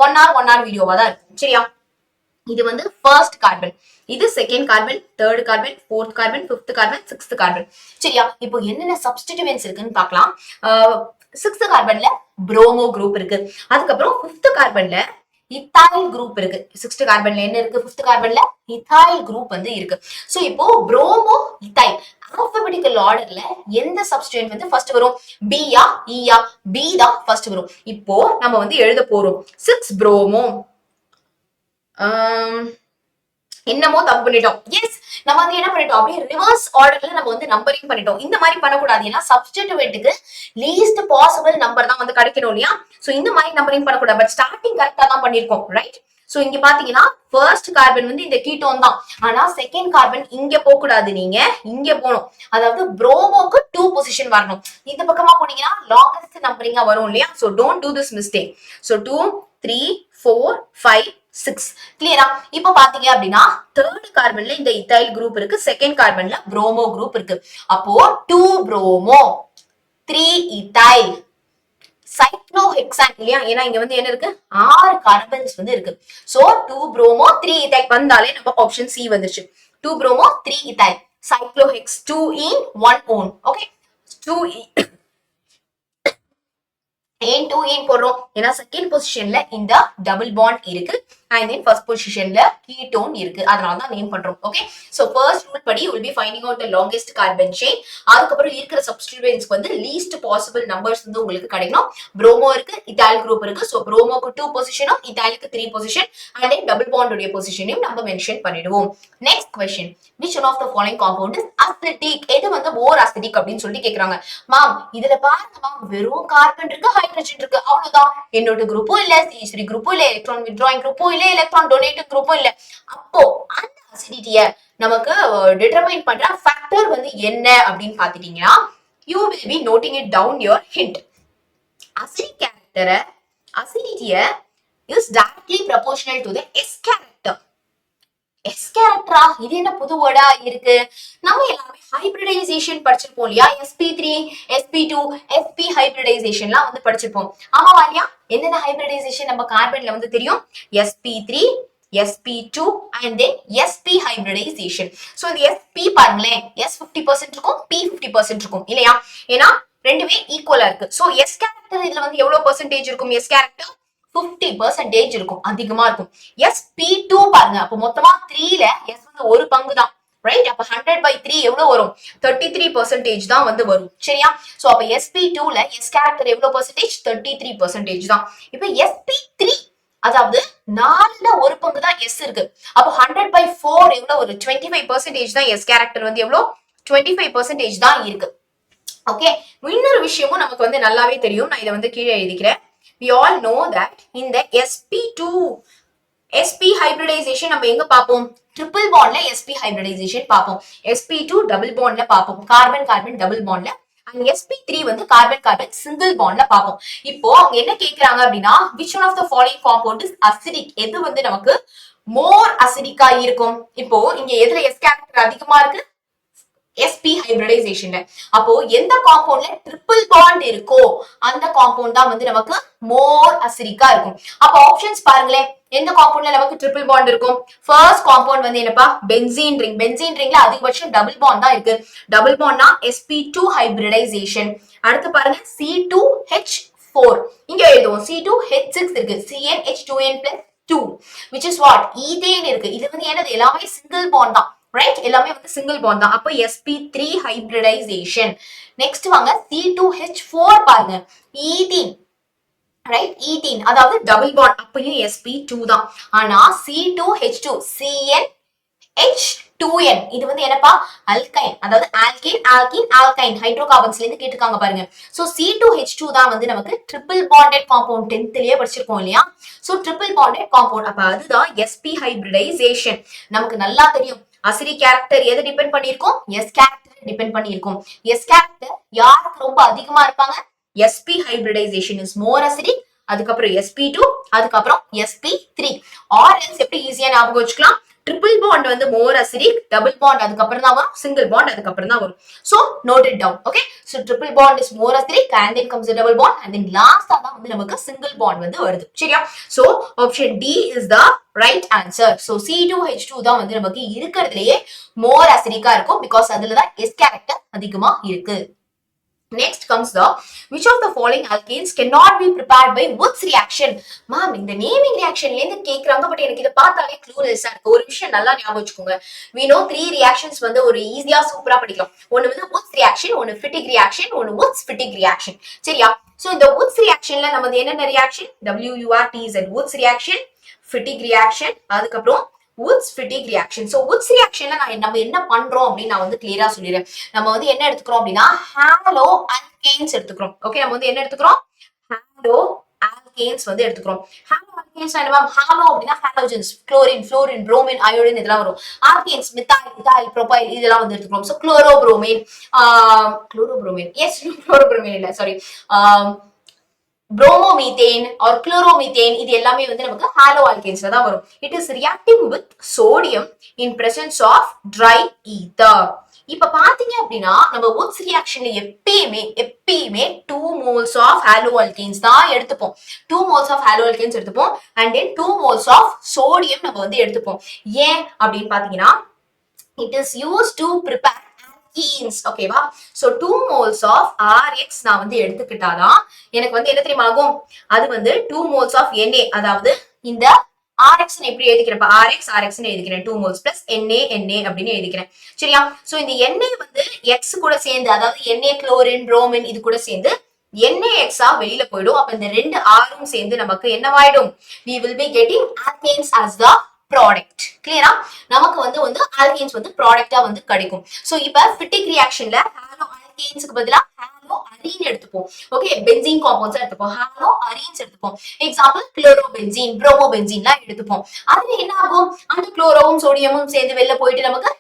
1 hour வீடியோவா தான் இருக்கும். சரியா? இது வந்து ஃபர்ஸ்ட் கார்பன், இது second carbon, third carbon, fourth carbon, fifth carbon, sixth carbon. சரியா? இப்போ என்னென்ன சப்ஸ்டிட்யூயன்ட்ஸ் இருக்குன்னு பார்க்கலாம். சிக்ஸ்த் கார்பன்ல புரோமோ குரூப் இருக்கு. அதுக்கப்புறம் ஃபிஃப்த் கார்பன்ல இத்தாயில் குரூப் இருக்கு. சிக்ஸ்த் கார்பன்ல என்ன இருக்கு? ஃபிஃப்த் கார்பன்ல இத்தாயில் குரூப் வந்து இருக்கு. சோ இப்போ புரோமோ இத்தாயில் ஆல்பபெட்டிக்கல் ஆர்டர்ல எந்த சப்ஸ்டிட்யூயன்ட் வந்து ஃபர்ஸ்ட் வரும்? பியா ஈயா? பி தான் ஃபர்ஸ்ட் வரும். இப்போ நம்ம வந்து எழுத போறோம் 6 புரோமோ. என்னமோ தப்பு பண்ணிட்டோம். எஸ், நம்ம வந்து என்ன பண்ணிட்டோம்? அப்படியே ரிவர்ஸ் ஆர்டர்ல நம்ம வந்து நம்பரிங் பண்ணிட்டோம். இந்த மாதிரி பண்ணக்கூடாது. ஏன்னா சப்ஸ்டிட்யூயன்ட்டுக்கு லீஸ்ட் பாசிபிள் நம்பர் தான் வந்து கிடைக்கணும் இல்லையா? சோ இந்த மாதிரி நம்பரிங் பண்ணக்கூடாது. பட் ஸ்டார்டிங் கரெக்டா தான் பண்ணிருக்கோம், ரைட்? சோ இங்க பாத்தீங்கன்னா ஃபர்ஸ்ட் கார்பன் வந்து இந்த கீட்டோன் தான். ஆனா செகண்ட் கார்பன் இங்க போக கூடாது, நீங்க இங்க போகணும். அதாவது புரோமோக்கு 2 பொசிஷன் வரணும். இந்த பக்கமா போனீங்கன்னா லாங்கஸ்ட் நம்பரிங்கா வரும் இல்லையா? So don't do this mistake. So 2, 3, 4, 5, 6. கிளியரா? இப்போ பாத்தீங்க அப்படின்னா தேர்ட் கார்பன்ல இந்த இத்தாயில் குரூப் இருக்கு, செகண்ட் கார்பன்ல புரோமோ குரூப் இருக்கு. அப்போ 2 புரோமோ 3 இத்தாயில் சைக்ளோஹெக்சான் இல்லையா? ஏன்னா இங்க வந்து என்ன இருக்கு? 6 கார்பன்ஸ் வந்து இருக்கு. சோ 2 புரோமோ 3 இத்தாயில் வந்தாலே நம்ம ஆப்ஷன் சி வந்துருச்சு. 2 bromo 3 ethyl cyclohex 2 in 1 on. Okay, 2 ஏன் 2 ஏன் போடுறோம்? ஏன்னா செகண்ட் பொசிஷன்ல இந்த டபுள் பாண்ட் இருக்கு and then first பொசிஷன்ல கீட்டோன் இருக்கு, அதனால தான் நேம் பண்றோம். ஓகே, சோ ஃபர்ஸ்ட் ரூல் படி will be finding out the longest carbon chain. அதுக்கப்புறம் இருக்கிற சப்ஸ்டிட்யூயன்ட்ஸ்க்கு வந்து லீஸ்ட் பாசிபிள் நம்பர்ஸ் வந்து உங்களுக்கு கிடைக்கணும். புரோமோ இருக்கு, இத்தாயில் குரூப் இருக்கு. சோ புரோமோக்கு 2 பொசிஷனும் இத்தாயிலுக்கு 3 position and then double bond உடைய பொசிஷனையும் நம்ம மென்ஷன் பண்ணிடுவோம். Next question, which one of the following compound is acidic? எது வந்து more acidic அப்படின்னு சொல்லி கேக்குறாங்க. மாம் இதுல பாருங்க மாம், வெறும் கார்பன் இருக்கு, ஹைட்ரஜன் இருக்கு, அவ்வளவுதான். NO2 குரூப்பும் இல்ல, CH3 குரூப்பும் இல்ல, எலக்ட்ரான் வித்ட்ராயிங் குரூப்பும் இல்ல, எலக்ட்ரான் டொனேட்டிங் குரூப்பும் இல்ல. அப்போ அந்த அசிடிட்டிய நமக்கு டிட்டர்மைன் பண்ற ஃபேக்டர் வந்து என்ன அப்படின்னு பாத்துட்டீங்கன்னா, you will be noting it down your hint. Acidic character, acidity is directly proportional to the S character. S character, இது என்ன புது வேர்டா இருக்கு? நம்ம எல்லாமே ஹைபிரிடைசேஷன் படிச்சிருப்போம் இல்லையா? sp3, sp2, sp ஹைபிரிடைசேஷன்லாம் வந்து படிச்சிருப்போம். ஆமாவா இல்லையா? என்னென்ன ஹைபிரிடைசேஷன் நம்ம கார்பன்ல வந்து தெரியும்? sp3, sp2 and then sp hybridization. So இந்த sp பாருங்களேன், s 50% இருக்கும், p 50% இருக்கும் இல்லையா? ஏன்னா ரெண்டுமே ஈக்குவலா இருக்கு. சோ s கேரக்டர் இதுல வந்து எவ்வளவு பெர்சன்டேஜ் இருக்கும்? s கேரக்டர் 50% இருக்கும், அதிகமா இருக்கும். sp2 பாருங்க, அப்ப மொத்தமா 3ல s வந்து ஒரு பங்கு தான், ரைட்? அப்ப 100/3 எவ்வளவு வரும்? 33% தான் வந்து வரும், சரியா? சோ அப்ப sp2ல s கேரக்டர் எவ்வளவு பர்சன்டேஜ்? 33% தான். இப்ப sp3, அதாவது 4ல ஒரு பங்கு தான் s இருக்கு. அப்ப 100/4 எவ்வளவு வரும்? 25% தான் s கேரக்டர் வந்து எவ்வளவு? 25% தான் இருக்கு. ஓகே, இன்னொரு விஷயமும் நமக்கு வந்து நல்லாவே தெரியும். நான் இதை வந்து கீழே எழுதிக்கிறேன். we all know that இந்த sp2 sp hybridization நம்ம எங்க பாப்போம்? ட்ரிபிள் பாண்ட்ல sp hybridization பாப்போம். sp2 டபுள் பாண்ட்ல பாப்போம், கார்பன் கார்பன் டபுள் பாண்ட்ல. and sp3 வந்து கார்பன் கார்பன் சிங்கிள் பாண்ட்ல பாப்போம். இப்போ அவங்க என்ன கேக்குறாங்க அப்படின்னா, which one of the following compound is acidic? எது வந்து நமக்கு மோர் அசிடிக்கா இருக்கும்? இப்போ இங்க எதுல s கேரக்டர் அதிகமா இருக்கு? sp ஹைபிரிடைசேஷன்ல. அப்போ எந்த காம்பவுண்ட்ல ட்ரிபிள் பாண்ட் இருக்கோ அந்த காம்பவுண்ட் தான் வந்து நமக்கு மோர் அசிடிக்கா இருக்கும். அப்ப ஆப்ஷன்ஸ் பாருங்களேன், எந்த காம்பவுண்ட்ல நமக்கு ட்ரிபிள் பாண்ட் இருக்கும்? ஃபர்ஸ்ட் காம்பவுண்ட் வந்து என்னப்பா? Benzene ring. பென்சீன் ரிங்ல அதிகபட்சம் டபுள் பாண்ட் தான் இருக்கு. டபுள் பாண்ட்னா sp2 ஹைபிரிடைசேஷன். அடுத்து பாருங்க C2H4. இங்க எழுதுவோம் C2H6 இருக்கு. CnH2n+2 which is what? Ethane இருக்கு. இது வந்து என்னது? எல்லாமே சிங்கிள் பாண்ட் தான், ரைட்? எல்லாமே வந்து சிங்கிள் பாண்ட் தான். அப்ப sp3 ஹைபிரிடைசேஷன். நெக்ஸ்ட் வாங்க C2H4 பாருங்க, ஈத்தீன், ரைட்? ஈத்தீன் அதாவது டபுள் பாண்ட், அப்பயும் sp2 தான். ஆனா C2H2 CnH2n இது வந்து என்னப்பா? அல்கைன், அதாவது ஆல்கேன் ஆல்கீன் ஆல்கைன் ஹைட்ரோகார்பன்ஸ்ல இருந்து கேட்டிருக்காங்க பாருங்க. சோ C2H2 தான் வந்து நமக்கு ட்ரிபிள் பாண்டட் காம்பவுண்ட், 10thலயே படிச்சிருக்கோம் இல்லையா? சோ ட்ரிபிள் பாண்டட் காம்பவுண்ட், அப்ப அதுதான் sp ஹைபிரிடைசேஷன். நமக்கு நல்லா தெரியும் அசிடிக் கேரக்டர் எதை டிபெண்ட் பண்ணிருக்கோம்? s கேரக்டர் டிபெண்ட் பண்ணிருக்கோம். s கேரக்டர் யாருக்கு ரொம்ப அதிகமா இருப்பாங்க? sp hybridization is more acidic, அதுக்கப்புறம் sp2, அதுக்கப்புறம் sp3. ஆர் எல்ஸ் எப்படி ஈஸியா ஞாபகம் வச்சுக்கலாம்? ட்ரிபிள் பாண்ட் வந்து மோர் அசிடிக், டபுள் பாண்ட் அதுக்கப்புறம் தான் வரும், சிங்கிள் பாண்ட் அதுக்கப்புறம் தான் வரும். So note it down. Okay, so triple bond is more acidic and then comes the double bond and then லாஸ்டா தான் வந்து நமக்கு சிங்கிள் பாண்ட் வந்து வருது, சரியா? So option D is the right answer. So C2H2 தான் வந்து நமக்கு இருக்கிறதுலயே மோர் அசிடிக்கா இருக்கும், பிகாஸ் அதுல தான் s கேரக்டர் அதிகமா இருக்கு. Next comes the which of the following alkanes cannot be prepared by Wurtz reaction? Ma'am இந்த நேமிங் ரியாக்ஷன்ல இருந்து கேக்குறாங்க, பட் எனக்கு இத பார்த்தாலே க்ளூலெஸ்ஸா இருக்கு. ஒரு விஷயம் நல்லா ஞாபகம் வச்சுக்கோங்க. we know 3 reactions வந்து ஒரு ஈஸியா சூப்பரா படிக்கலாம். ஒன்னு வந்து Wurtz reaction, ஒன்னு Fittig reaction, ஒன்னு Wurtz Fittig reaction, சரியா? சோ இந்த Wurtz reactionல நமது என்னென்ன reaction? WURTZ Wurtz reaction, Fittig reaction, அதுக்கப்புறம் Wurtz Fittig reaction. So Wurtz reactionல நம்ம என்ன பண்றோம் அப்படின்னு நான் வந்து கிளியரா சொல்லிடுறேன். நம்ம வந்து என்ன எடுத்துக்கிறோம் அப்படின்னா ஹாலோ ஆல்கேன்ஸ் எடுத்துக்கிறோம். ஓகே, நம்ம வந்து என்ன எடுத்துக்கிறோம்? ஹாலோ ஆல்கேன்ஸ் வந்து எடுத்துக்கிறோம். ஹாலோ ஆல்கேன்ஸ் என்ன மேம்? ஹாலோ அப்படின்னா halogens, chlorine, fluorine, bromine, iodine இதெல்லாம் வரும். ஆல்கேன்ஸ் மித்தாயில், இதாயில், ப்ரோபைல் இதெல்லாம் வந்து எடுத்துக்கிறோம். சோ குளோரோப்ரோமின், குளோரோப்ரோமின், எஸ் குளோரோப்ரோமின் இல்ல சாரி, bromomethane or chloromethane இது எல்லாமே வந்து நமக்கு ஹாலோ ஆல்கேன்ஸ்ல தான் வரும். It is reacting with sodium in presence of dry ether. இப்ப பாத்தீங்க அப்படின்னா நம்ம Wurtz reactionல எப்பயுமே 2 moles of haloalkanes தான் எடுத்துப்போம். 2 moles of haloalkanes எடுத்துப்போம் and then 2 moles of sodium நம்ம வந்து எடுத்துப்போம். ஏன் அப்படின்னு பாத்தீங்கன்னா it is used to prepare alkenes. ஓகேவா? சோ 2 moles of RX நான் வந்து எடுத்துக்கிட்டாதான் எனக்கு வந்து என்ன தெரியுமா ஆகும்? அது வந்து 2 moles of Na, அதாவது இந்த RX எப்படி எழுதிக்கிறப்ப RX ன்னு எழுதிக்கிறேன், 2 moles plus Na அப்படின்னு எழுதிக்கிறேன், சரியா? சோ இந்த Na வந்து X கூட சேர்ந்து, அதாவது Na குளோரின், புரோமின் இது கூட சேர்ந்து NaX வெளியில போயிடும். அப்ப இந்த ரெண்டு ஆரும் சேர்ந்து நமக்கு என்னவாயிடும்? we will be getting alkanes as the product. கிளியரா? நமக்கு வந்து ஆல்கேன்ஸ் வந்து ப்ராடக்டா வந்து கிடைக்கும். சோ இப்ப Fittig reactionல ஹாலோ ஆல்கேன்ஸ்க்கு பதிலா ஹாலோ அரீன் எடுத்துப்போம். ஓகே, பென்சீன் காம்பவுண்ட்ஸ் எடுத்துப்போம், ஹாலோ அரீன்ஸ் எடுத்துப்போம். எக்ஸாம்பிள் குளோரோபென்சீன், புரோமோபென்சீன்லாம் எடுத்துப்போம். அதுல என்ன ஆகும்? அந்த குளோரோவும் சோடியமும் சேர்ந்து வெளில போயிட்டு நமக்கு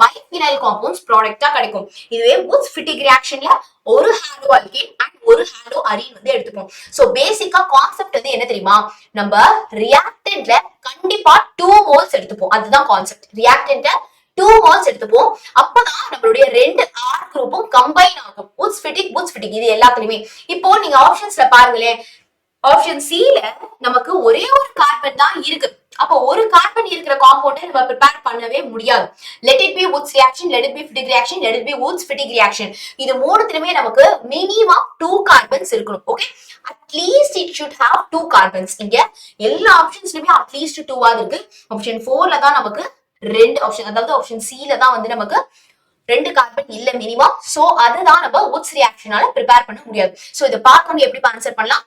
பைஃபினைல் காம்பவுண்ட்ஸ் ப்ராடக்டா கிடைக்கும். இதுவே Wurtz Fittig reactionல ஒரு ஹாலோ ஆல்கேன் அண்ட் ஒரு ஹாலோ அரீன் வந்து எடுத்துப்போம். சோ பேசிக்கா கான்செப்ட் வந்து என்ன தெரியுமா? நம்ம ரியாக்டன்ட்ல கண்டிப்பா 2 மோல்ஸ் எடுத்துப்போம். அதுதான் கான்செப்ட். ரியாக்டன்ட்ல 2 மோல்ஸ் எடுத்துப்போம். அப்பதான் நம்மளுடைய ரெண்டு ஆர் குரூப்பும் கம்பைன் ஆகும். Wurtz Fittig இது எல்லாத்துலயுமே. இப்போ நீங்க ஆப்ஷன்ஸ்ல பாருங்களேன், ஆப்ஷன் சில நமக்கு ஒரே ஒரு கார்பன் தான் இருக்கு. அப்போ ஒரு கார்பன் இருக்கிற காம்பவுண்டை நம்ம ப்ரிப்பேர் பண்ணவே முடியாது. Let it be Woods reaction, let it be Fittig reaction, let it be Woods Fittig reaction, இது மூணுத்துலயுமே நமக்கு மினிமம் 2 கார்பன்ஸ் இருக்கணும். Okay, at least it should have 2 carbons. இங்க எல்லா ஆப்ஷன்ஸ்லயுமே அட்லீஸ்ட் 2 இருக்கு. ஆப்ஷன் 4ல தான் நமக்கு 2 ஆப்ஷன், அதாவது ஆப்ஷன் சில தான் வந்து நமக்கு 2 கார்பன் இல்ல மினிமம். சோ அதுதான் நம்ம வுட்ஸ் ரியாக்ஷனால ப்ரிப்பேர் பண்ண முடியாது. சோ இதை பார்க்கணும் எப்படி ஆன்சர் பண்ணலாம்.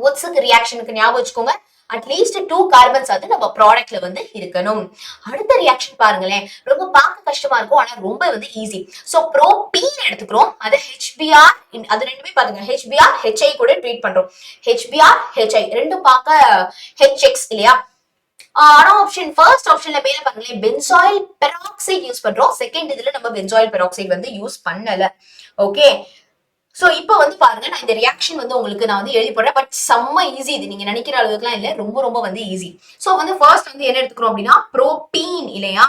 வுட்ஸுக்கு ரியாக்ஷனுக்கு ஞாபகம் வச்சுக்கோங்க, அட்லீஸ்ட் 2 கார்பன்ஸ் அது நம்ம ப்ராடக்ட்ல வந்து இருக்கணும். அடுத்த ரியாக்ஷன் பாருங்களேன், ரொம்ப பார்க்க கஷ்டமா இருக்கும், ஆனா ரொம்ப வந்து ஈஸி. சோ ப்ரோபீன் எடுத்துக்கிறோம், அது HBr, அது ரெண்டுமே பாருங்க HBr HI கூட ட்ரீட் பண்றோம். HBr HI ரெண்டும் பார்க்க HX இல்லையா. ஆனா ஆப்ஷன் ஃபர்ஸ்ட் ஆப்ஷன்ல மேல பாருங்களேன் பென்சாயில் பெராக்சைடு யூஸ் பண்றோம். செகண்ட் இதுல நம்ம பென்சாயில் பெராக்சைடு வந்து யூஸ் பண்ணல. ஓகே, சோ இப்போ வந்து பாருங்க, நான் இந்த ரியாக்ஷன் வந்து உங்களுக்கு நான் வந்து எழுதி போடுறேன். பட் செம்ம ஈஸி, இது நீங்க நினைக்கிற அளவுக்குலாம் இல்ல, ரொம்ப ரொம்ப வந்து ஈஸி. சோ வந்து ஃபர்ஸ்ட் வந்து என்ன எடுத்துக்கிறோம் அப்படின்னா ப்ரோபீன் இல்லையா,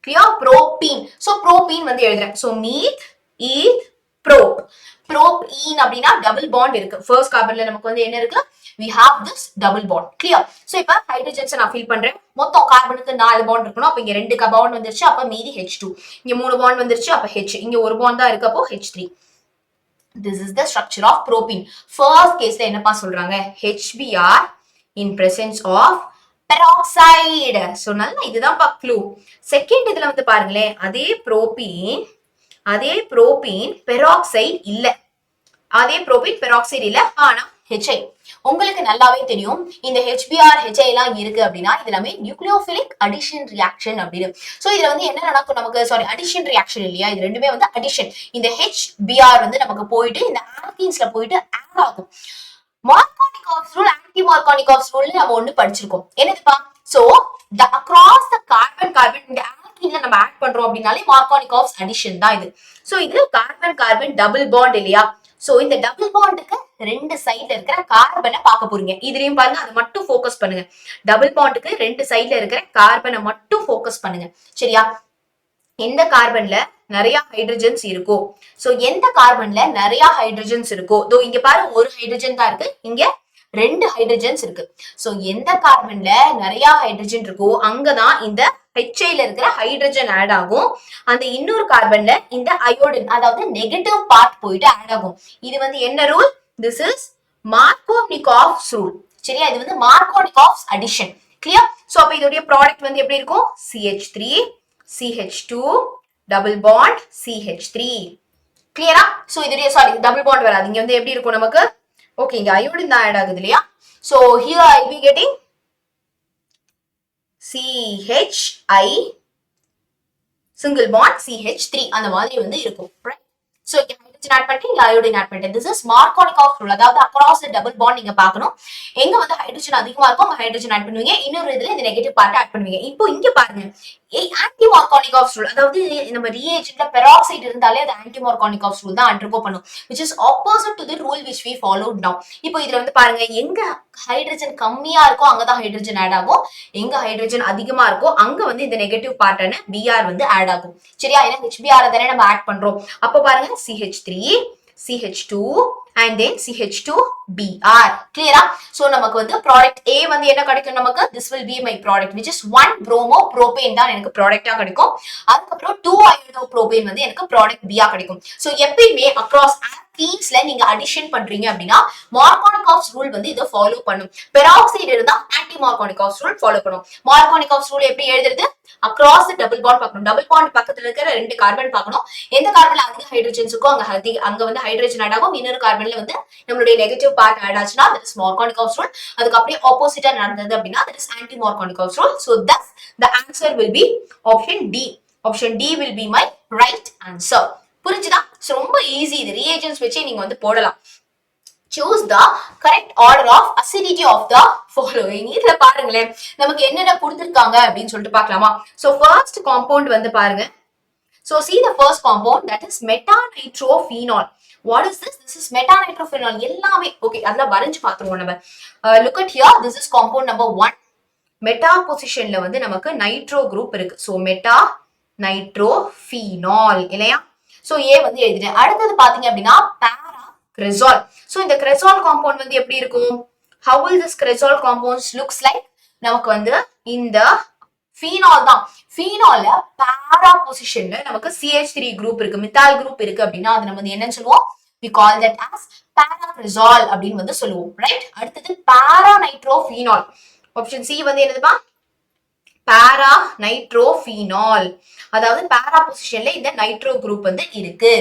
கிளியர், ப்ரோபீன். சோ ப்ரோபீன் வந்து எழுதுறேன். So மீத் Eid probe. ப்ரோபீன் அப்படின்னா டபுள் பாண்ட் இருக்கு. ஃபர்ஸ்ட் கார்பன்ல நமக்கு வந்து என்ன இருக்கு, we have this double bond, clear. so இப்ப ஹைட்ரஜன்ஸ் நான் ஃபில் பண்றேன். மொத்தம் கார்பனுக்கு 4 பாண்ட் இருக்கணும். அப்ப இங்க 2 பாண்ட் வந்துருச்சு, அப்ப மீதி H2. இங்க 3 பாண்ட் வந்துருச்சு, அப்ப H. இங்க ஒரு பாண்ட் தான் இருக்கு, அப்போ H3. this is the structure of propene. first caseல என்னப்பா சொல்றாங்க, HBr in presence of peroxide. so நல்லா இதுதான் பா க்ளூ. செகண்ட் இதுல வந்து பாருங்களேன், அதே புரோபீன் பெராக்சைடு இல்ல, அதே புரோபீன் பெராக்சைடு இல்ல, ஆனா HI. உங்களுக்கு நல்லாவே தெரியும் இந்த HBr HI எல்லாம் இருக்கு அப்படின்னா இது எல்லாமே நியூக்ளியோபிலிக் அடிஷன் ரியாக்ஷன் அப்படின்னு. சோ இதுல வந்து என்ன நடக்கும் நமக்கு, சாரி அடிஷன் ரியாக்ஷன் இல்லையா, இது ரெண்டுமே வந்து அடிஷன். இந்த HBr வந்து நமக்கு போயிட்டு இந்த ஆல்கீன்ஸ்ல போயிட்டு ஆட் ஆகும். மார்கானிகாஃப்ஸ் ரூல், ஆன்டி மார்கானிகாஃப்ஸ் ரூல் நம்ம ஒண்ணு படிச்சிருக்கோம். என்னதுப்பா, சோ across the carbon இந்த ஆல்கீன்ல நம்ம ஆட் பண்றோம் அப்படினாலே மார்கானிகாஃப்ஸ் அடிஷன் தான் இது. சோ இது கார்பன் டபுள் பாண்ட் இல்லையா. சோ இந்த டபுள் பாண்டுக்கு 2 சைடுல இருக்கிற கார்பனை பார்க்க போறீங்க. இதுலயும் பாருங்க, அதை மட்டும் ஃபோக்கஸ் பண்ணுங்க. டபுள் பாண்டுக்கு 2 சைடுல இருக்கிற கார்பனை மட்டும் ஃபோக்கஸ் பண்ணுங்க, சரியா. எந்த கார்பன்ல நிறைய ஹைட்ரஜன்ஸ் இருக்கோ, சோ எந்த கார்பன்ல நிறைய ஹைட்ரஜன்ஸ் இருக்கோ, தோ இங்க பாரு ஒரு ஹைட்ரஜன் தான் இருக்கு, இங்க 2 ஹைட்ரஜன்ஸ் இருக்கு. சோ எந்த கார்பன்ல நிறைய ஹைட்ரஜன் இருக்கோ அங்கதான் இந்த HIல இருக்கிற ஹைட்ரஜன் ஆட் ஆகும். அந்த இன்னொரு கார்பன்ல இந்த அயோடின், அதாவது நெகட்டிவ் பார்ட் போயிட்டு ஆட் ஆகும். இது வந்து என்ன ரூல், this is மார்கோனிகாஃப்ஸ் ரூல், சரியா. இது வந்து மார்கோனிகாஃப்ஸ் அடிஷன், கிளியர். சோ அப்ப இதோட ப்ராடக்ட் வந்து எப்படி இருக்கும், CH3 CH2 double bond CH3, கிளியரா. சோ இதோட சாரி டபுள் பாண்ட் வராது, இங்க வந்து எப்படி இருக்கும் நமக்கு, ஓகே இங்க அயோடின் தான் ஆட் ஆகுது இல்லையா. So here I will be getting CHI single bond CH3 அந்த மாதிரி வந்து இருக்கும், right. சோ இங்க ஹைட்ரஜன் ஆட் பண்ணிட்டு இங்க அயோடின் ஆட் பண்ணிட்டு, this is மார்கோனிகாஃப் ரூல். அதாவது across the double bond நீங்க பார்க்கணும், எங்க வந்து ஹைட்ரஜன் அதிகமா இருக்கும் அங்க ஹைட்ரஜன் ஆட் பண்ணுவீங்க, இன்னொரு இதுல இந்த நெகட்டிவ் பார்ட் ஆட் பண்ணுவீங்க. இப்போ இங்க பாருங்க ஆன்டி மார்கானிகாஃப்ஸ் ரூல், அதாவது நம்ம ரியேஜென்ட்ல பெராக்சைடு இருந்தாலே அது ஆன்டி மார்கானிகாஃப்ஸ் ரூல் தான் அண்டர்கோ பண்ணும், which is opposite to the rule which we followed now. இப்போ இதுல வந்து பாருங்க, எங்க ஹைட்ரஜன் கம்மியா இருக்கோ அங்கதான் ஹைட்ரஜன் ஆட் ஆகும், எங்க ஹைட்ரஜன் அதிகமா இருக்கோ அங்க வந்து இந்த நெகட்டிவ் பார்ட்டான Br வந்து ஆட் ஆகும், சரியா. ஏன்னா HBr தானே நம்ம ஆட் பண்றோம். அப்ப பாருங்க CH3 CH2 and then CH2Br, clear. so நமக்கு வந்து ப்ராடக்ட் A வந்து என்ன கிடைக்கும் நமக்கு, this will be my product which is 1 bromo propane தான் எனக்கு ப்ராடக்ட்டா கிடைக்கும். அதுக்கு அப்புறம் 2 iodo propane வந்து எனக்கு ப்ராடக்ட் B கிடைக்கும். so எப்பயுமே across alkenesல நீங்க அடிஷன் பண்றீங்க அப்படின்னா மார்கானிகாஃப்ஸ் ரூல் வந்து இத ஃபாலோ பண்ணும். பெராக்சைடு இருந்தா ஆன்டி மார்கானிகாஃப்ஸ் ரூல் ஃபாலோ பண்ணும். மார்கானிகாஃப்ஸ் ரூல் எப்படி எழுதுறது, across the double bond பார்க்கணும், டபுள் பாண்ட் பக்கத்துல இருக்கிற 2 கார்பன் பார்க்கணும், எந்த கார்பன்ல அதிக ஹைட்ரஜன்ஸ் இருக்கோ அங்க வந்து ஹைட்ரஜன் ஆட் ஆகும், இன்னொரு கார்பன்ல வந்து நம்மளுடைய நெகட்டிவ் பார்ட் ஆட் ஆச்சுன்னா that is மார்கானிகாஃப்ஸ் ரூல். அதுக்கு அப்படியே ஆப்போசிட்டா நடந்தது அப்படின்னா that is anti Markovnikov's rule. so thus the answer will be option D. option D will be my right answer. புரிஞ்சுதா. சோ ரொம்ப ஈஸி, இது ரியேஜென்ட்ஸ் வச்சு நீங்க வந்து போடலாம். choose the correct order of acidity of the following. இதுல பாருங்களேன் நமக்கு என்னென்ன கொடுத்திருக்காங்க அப்படின்னு சொல்லிட்டு பார்க்கலாமா. சோ ஃபர்ஸ்ட் காம்பவுண்ட் வந்து பாருங்க, so see the first compound, that is metanitrophenol. what is this, this is metanitrophenol. எல்லாமே ஓகே, அதெல்லாம் வரைஞ்சு பார்த்துருவோம் நம்ம. look at here, this is compound number 1. Meta பொசிஷன்ல வந்து நமக்கு நைட்ரோ குரூப் இருக்கு, so மெட்டா நைட்ரோஃபீனால் இல்லையா. சோ ஏ வந்து எழுதிட்டேன். அடுத்தது பாத்தீங்க அப்படின்னா பாராக்ரெசால். சோ இந்த கிரெசால் காம்பவுண்ட் வந்து எப்படி இருக்கும், how will this cresol compounds looks like, நமக்கு வந்து இந்த ஃபீனால் தான். ஃபீனால்ல பாரா பொசிஷன்ல நமக்கு CH3 குரூப் இருக்கு, மித்தால் குரூப் இருக்கு அப்படின்னா அது நம்ம வந்து என்னன்னு சொல்லுவோம்? we call that as parakrazole அப்படின்னு வந்து சொல்லுவோம், ரைட்? அடுத்தது பாரா நைட்ரோஃபீனால். ஆப்ஷன் சி வந்து என்னதுப்பா? பாரா நைட்ரோஃபீனால். அதாவது பாரா பொசிஷன்ல இந்த நைட்ரோ குரூப் வந்து இருக்கு.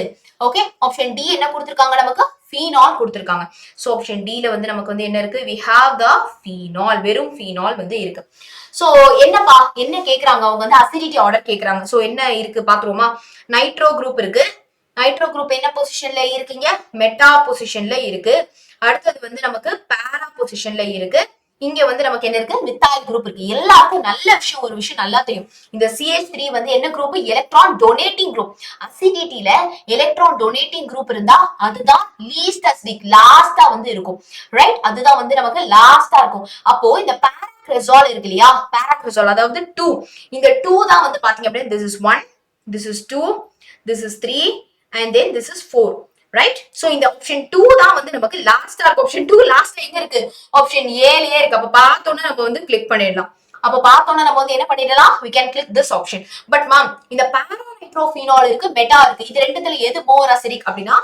ஓகே, ஆப்ஷன் டி என்ன கொடுத்திருக்காங்க? நமக்கு ஃபீனால் கொடுத்திருக்காங்க. சோ ஆப்ஷன் டி ல வந்து நமக்கு வந்து என்ன இருக்கு? we have the phenol, வெறும் ஃபீனால் வந்து இருக்கு. சோ என்னப்பா என்ன கேக்குறாங்க அவங்க? வந்து அசிடிட்டி ஆர்டர் கேக்குறாங்க. சோ என்ன இருக்கு பாத்துருவோமா? நைட்ரோ குரூப் இருக்கு. நைட்ரோ குரூப் என்ன பொசிஷன்ல இருக்கீங்க? மெட்டா பொசிஷன்ல இருக்கு. அடுத்தது வந்து நமக்கு பாரா பொசிஷன்ல இருக்கு. இங்க வந்து நமக்கு என்ன இருக்கு? மித்தாயில் குரூப் இருக்கு. எல்லாருக்கும் நல்ல விஷயம், ஒரு விஷயம் நல்லா தெரியும். இந்த CH3 வந்து என்ன குரூப்? Electron donating group. அசிடிட்டில எலக்ட்ரான் டொனேட்டிங் குரூப் இருந்தா அதுதான் லீஸ்ட் அசிடிக், லாஸ்டா வந்து இருக்கும், ரைட்? அதுதான் வந்து நமக்கு லாஸ்டா இருக்கும். அப்போ இந்த பாராக்ரஸால் இருக்கு இல்லையா? பாராக்ரஸால் அதாவது 2, இந்த 2 தான் வந்து பாத்தீங்க அப்படின்னா this is 1, this is 2, this is 3 and then this is 4, right? So இந்த ஆப்ஷன் 2 தான் வந்து நமக்கு லாஸ்டா இருக்கு. ஆப்ஷன் 2 லாஸ்ட்ல எங்க இருக்கு? ஆப்ஷன் ஏலயே இருக்கு. அப்ப பார்த்தோம்னா நம்ம வந்து கிளிக் பண்ணிடலாம். அப்ப பார்த்தோம்னா நம்ம வந்து என்ன பண்ணிடலாம்? we can click this option. But ma'am இந்த பாரா நைட்ரோஃபீனால் இருக்கு, மெட்டா இருக்கு, இது ரெண்டுத்துல எது மோர் அசிடிக் அப்படின்னா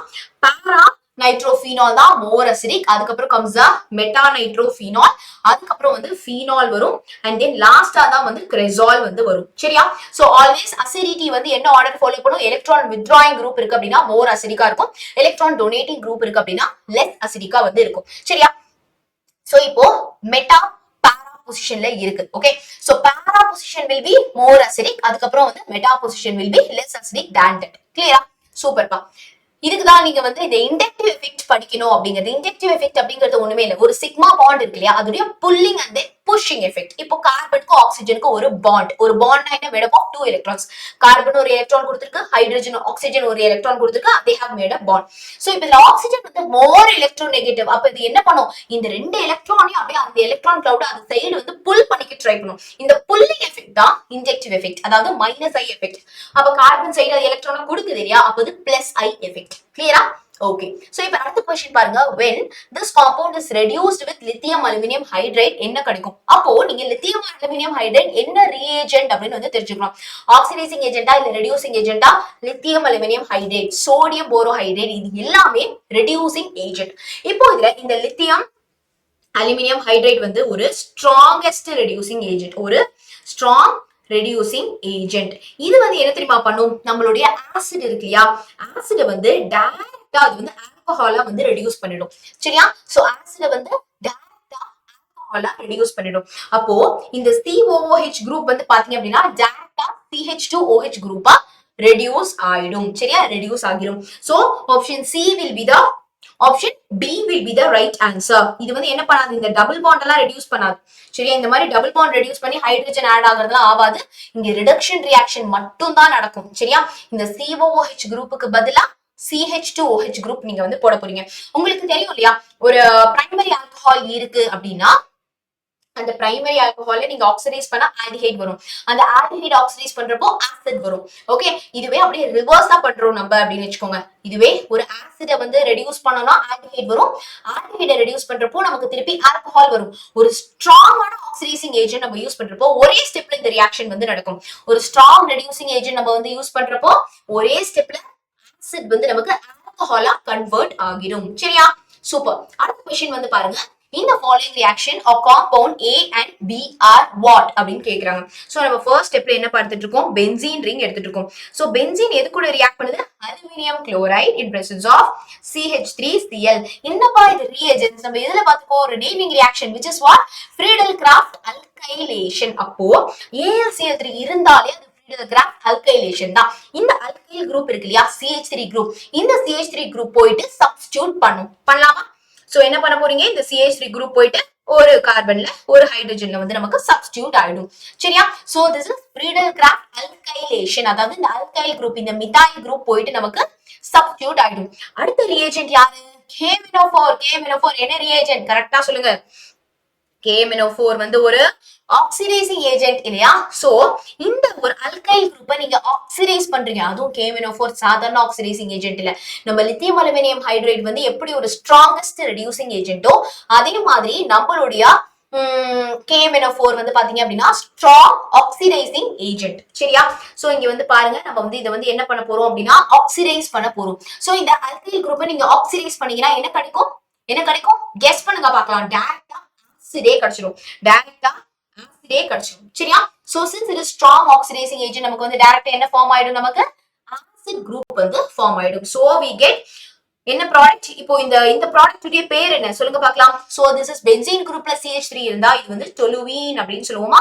பாரா நைட்ரோஃபீனால் தான் மோர் அசிடிக். அதுக்கப்புறம் கம்ஸா மெட்டா நைட்ரோஃபீனால், அதுக்கப்புறம் வந்து ஃபீனால் வரும், அண்ட் தென் லாஸ்டா தான் வந்து கிரெசால் வந்து வரும், சரியா? சோ ஆல்வேஸ் அசிடிட்டி வந்து என்ன ஆர்டர் ஃபாலோ பண்ணும்? எலக்ட்ரான் வித்ட்ராயிங் குரூப் இருக்கு அப்படின்னா மோர் அசிடிக்கா இருக்கும், எலக்ட்ரான் டொனேட்டிங் குரூப் இருக்கு அப்படின்னா லெஸ் அசிடிக்கா வந்து இருக்கும், சரியா? சோ இப்போ மெட்டா பாரா பொசிஷன்ல இருக்கு. Okay, so para position will be more acidic, அதுக்கப்புறம் வந்து meta position will be less acidic than that. கிளியரா? சூப்பர்ப்பா. இதுக்குதான் நீங்க வந்து இந்த இண்டக்டிவ் எஃபெக்ட் படிக்கணும் அப்படிங்கிறது. இண்டக்டிவ் எஃபெக்ட் அப்படிங்கிறது ஒண்ணுமே இல்லை, ஒரு சிக்மா பாண்ட் இருக்கு இல்லையா, அதோடைய புல்லிங் அண்ட் புஷிங் எஃபெக்ட். இப்போ கார்பனுக்கும் ஆக்சிஜனுக்கும் ஒரு பாண்ட், ஒரு பாண்ட் என்ன மேட் ஆஃப் 2 எலக்ட்ரான்ஸ். கார்பன் ஒரு எலக்ட்ரான் கொடுத்திருக்கு, ஹைட்ரஜன் ஆக்சிஜன் ஒரு எலக்ட்ரான் கொடுத்திருக்கு, they have made a bond. So இப்போ இந்த ஆக்சிஜன் வந்து மோர் எலக்ட்ரோ நெகட்டிவ். அப்ப இது என்ன பண்ணும்? இந்த ரெண்டு எலக்ட்ரானையும் அப்படியே அந்த எலக்ட்ரான் கிளவுட் அந்த சைடு வந்து புல் பண்ணிக்க ட்ரை பண்ணும். இந்த புல்லிங் எஃபெக்ட் தான் இன்ஜெக்டிவ் எஃபெக்ட், அதாவது மைனஸ் ஐ எஃபெக்ட். அப்ப கார்பன் சைடு அது எலக்ட்ரானை கொடுக்குது இல்லையா, அப்ப இது பிளஸ் ஐ எஃபெக்ட். கிளியரா? ஓகே, சோ இப்போ அடுத்த क्वेश्चन பாருங்க. when this compound is reduced with lithium aluminum hydride என்ன கிடைக்கும்? அப்போ நீங்க lithium aluminum hydride என்ன reagent அப்படின்னு வந்து தெரிஞ்சுக்கலாம். ஆக்சிடைசிங் ஏஜென்ட்டா இல்ல ரெடியூசிங் ஏஜென்ட்டா? lithium aluminum hydride, sodium borohydrate, இது எல்லாமே ரெடியூசிங் ஏஜென்ட். இப்போ இதுல இந்த lithium aluminum hydride வந்து ஒரு ஸ்ட்ராங்கஸ்ட் ரெடியூசிங் ஏஜென்ட், ஒரு ஸ்ட்ராங் ரெடியூசிங் ஏஜென்ட். இது வந்து என்ன தெரியுமா பண்ணும்? நம்மளுடைய ஆசிட் இருக்கு இல்லையா, ஆசிட வந்து டைரக்டா அது வந்து ஆல்கஹாலா வந்து ரெடியூஸ் பண்ணிடும், சரியா? சோ ஆசிட வந்து டைரக்டா ஆல்கஹாலா ரெடியூஸ் பண்ணிடும். அப்போ இந்த COOH குரூப் வந்து பாத்தீங்க அப்படின்னா டைரக்டா CH2OH குரூப்பா ரெடியூஸ் ஆயிடும், சரியா? ரெடியூஸ் ஆகிடும். So option C will be the option B will be the right answer. இது வந்து என்ன பண்ணாது? இந்த டபுள் பாண்ட் எல்லாம் ரெடியூஸ் பண்ணாது, சரியா? இந்த மாதிரி டபுள் பாண்ட் ரெடியூஸ் பண்ணி ஹைட்ரஜன் ஆட் ஆகுறதுலாம் ஆகாது. இங்க ரிடக்ஷன் ரியாக்ஷன் மட்டும் தான் நடக்கும், சரியா? இந்த COOH குரூப்புக்கு பதிலா CH2OH குரூப் நீங்க வந்து போட போறீங்க. உங்களுக்கு தெரியும் இல்லையா, ஒரு பிரைமரி ஆல்கஹால் இருக்கு அப்படின்னா அந்த பிரைமரி ஆல்கஹால்ல நீங்க ஆக்சிடைஸ் பண்ணா ஆல்டிஹைட் வரும், அந்த ஆல்டிஹைட் ஆக்சிடைஸ் பண்றப்போ ஆசிட் வரும். ஓகே, இதுவே அப்படியே ரிவர்ஸா பண்றோம் நம்ம அப்படின்னு வச்சுக்கோங்க. இதுவே ஒரு ஆசிட வந்து ரெடியூஸ் பண்ணோம்னா ஆல்டிஹைட் வரும், ஆல்டிஹைட ரெடியூஸ் பண்றப்போ நமக்கு திருப்பி ஆல்கஹால் வரும். ஒரு ஸ்ட்ராங்கான ஆக்சிடைசிங் ஏஜென்ட் நம்ம யூஸ் பண்றப்போ ஒரே ஸ்டெப்ல இந்த ரியாக்ஷன் வந்து நடக்கும். ஒரு ஸ்ட்ராங் ரெடியூசிங் ஏஜென்ட் நம்ம வந்து யூஸ் பண்றப்போ ஒரே ஸ்டெப்ல ஆசிட் வந்து நமக்கு ஆல்கஹாலா கன்வெர்ட் ஆகிடும், சரியா? சூப்பர். அடுத்த क्वेश्चन வந்து பாருங்க. In the following reaction or compound A and B are what அப்படின்னு கேக்குறாங்க. சோ நம்ம ஃபர்ஸ்ட் ஸ்டெப்ல என்ன பார்த்துட்டு இருக்கோம்? பென்சீன் ரிங் எடுத்துட்டு இருக்கோம். சோ பென்சீன் எது கூட ரியாக்ட் பண்ணுது? Aluminium chloride in presence of CH3Cl. என்னப்பா இது reagents? நம்ம எதுல பார்த்துக்கோ? ஒரு naming reaction which is what? Friedel-Crafts alkylation. அப்போ AlCl3 இருந்தாலே அது Friedel-Crafts alkylation தான். இந்த அல்கைல் குரூப் இருக்கு இல்லையா, CH3 குரூப், இந்த CH3 குரூப் போயிட்டு சப்ஸ்டிட்யூட் பண்ணலாமா? சோ என்ன பண்ண போறீங்க? இந்த CH3 குரூப் போயிட்டு ஒரு கார்பன்ல ஒரு ஹைட்ரஜன்ல வந்து நமக்கு சப்ஸ்டிட்யூட் ஆயிடும், சரியா? So this is Friedel-Crafts alkylation. அதாவது இந்த அல்கைல் குரூப் இந்த மிথাইல் குரூப் போயிட்டு நமக்கு சப்ஸ்டிட்யூட் ஆயிடும். அடுத்த ரிஏஜென்ட் யாரு? KMnO4. KMnO4 என்ன ரிஏஜென்ட்? கரெக்ட்டா சொல்லுங்க. KMnO4 வந்து ஒரு ஆக்சிடைசிங் ஏஜென்ட் இல்லையா? சோ இந்த ஒரு அல்கைல் குரூப்பை நீங்க ஆக்சிடைஸ் பண்றீங்க, அதுவும் KMnO4 சாதாரண ஆக்சிடைசிங் ஏஜென்ட் இல்ல. நம்ம லித்தியம் அலுமினியம் ஹைட்ரைட் வந்து எப்படி ஒரு ஸ்ட்ராங்கஸ்ட் ரெடியூசிங் ஏஜென்ட்டோ அதே மாதிரி நம்மளுடைய KMNO4 வந்து பாத்தீங்க அப்படின்னா ஸ்ட்ராங் ஆக்சிடைசிங் ஏஜென்ட். சரியா? சோ இங்க வந்து பாருங்க, நம்ம வந்து இதை வந்து என்ன பண்ண போறோம் அப்படின்னா ஆக்சிடைஸ் பண்ண போறோம். சோ இந்த அல்கைல் குரூப்பை நீங்க ஆக்சிடைஸ் பண்ணீங்கன்னா என்ன கிடைக்கும்? என்ன கிடைக்கும்? கெஸ் பண்ணுங்க பார்க்கலாம். டைரக்டா ஆசிடே கிடைச்சிடும். டைரக்டா ஆசிடே கிடைச்சிடும். சரியா? சோ சின்ஸ் இது ஸ்ட்ராங் ஆக்சிடைசிங் ஏஜென்ட், நமக்கு வந்து டைரக்டா என்ன ஃபார்ம் ஆயிடும்? நமக்கு ஆசிட் குரூப் வந்து ஃபார்ம் ஆயிடும். சோ we get என்ன ப்ராடக்ட்? இப்போ இந்த ப்ராடக்ட் உடைய பேர் என்ன சொல்லுங்க பார்க்கலாம். சோ திஸ் இஸ் பென்சீன் குரூப்ல CH3 இருந்தா இது வந்து டொலுவீன் அப்படின்னு சொல்லுவோமா?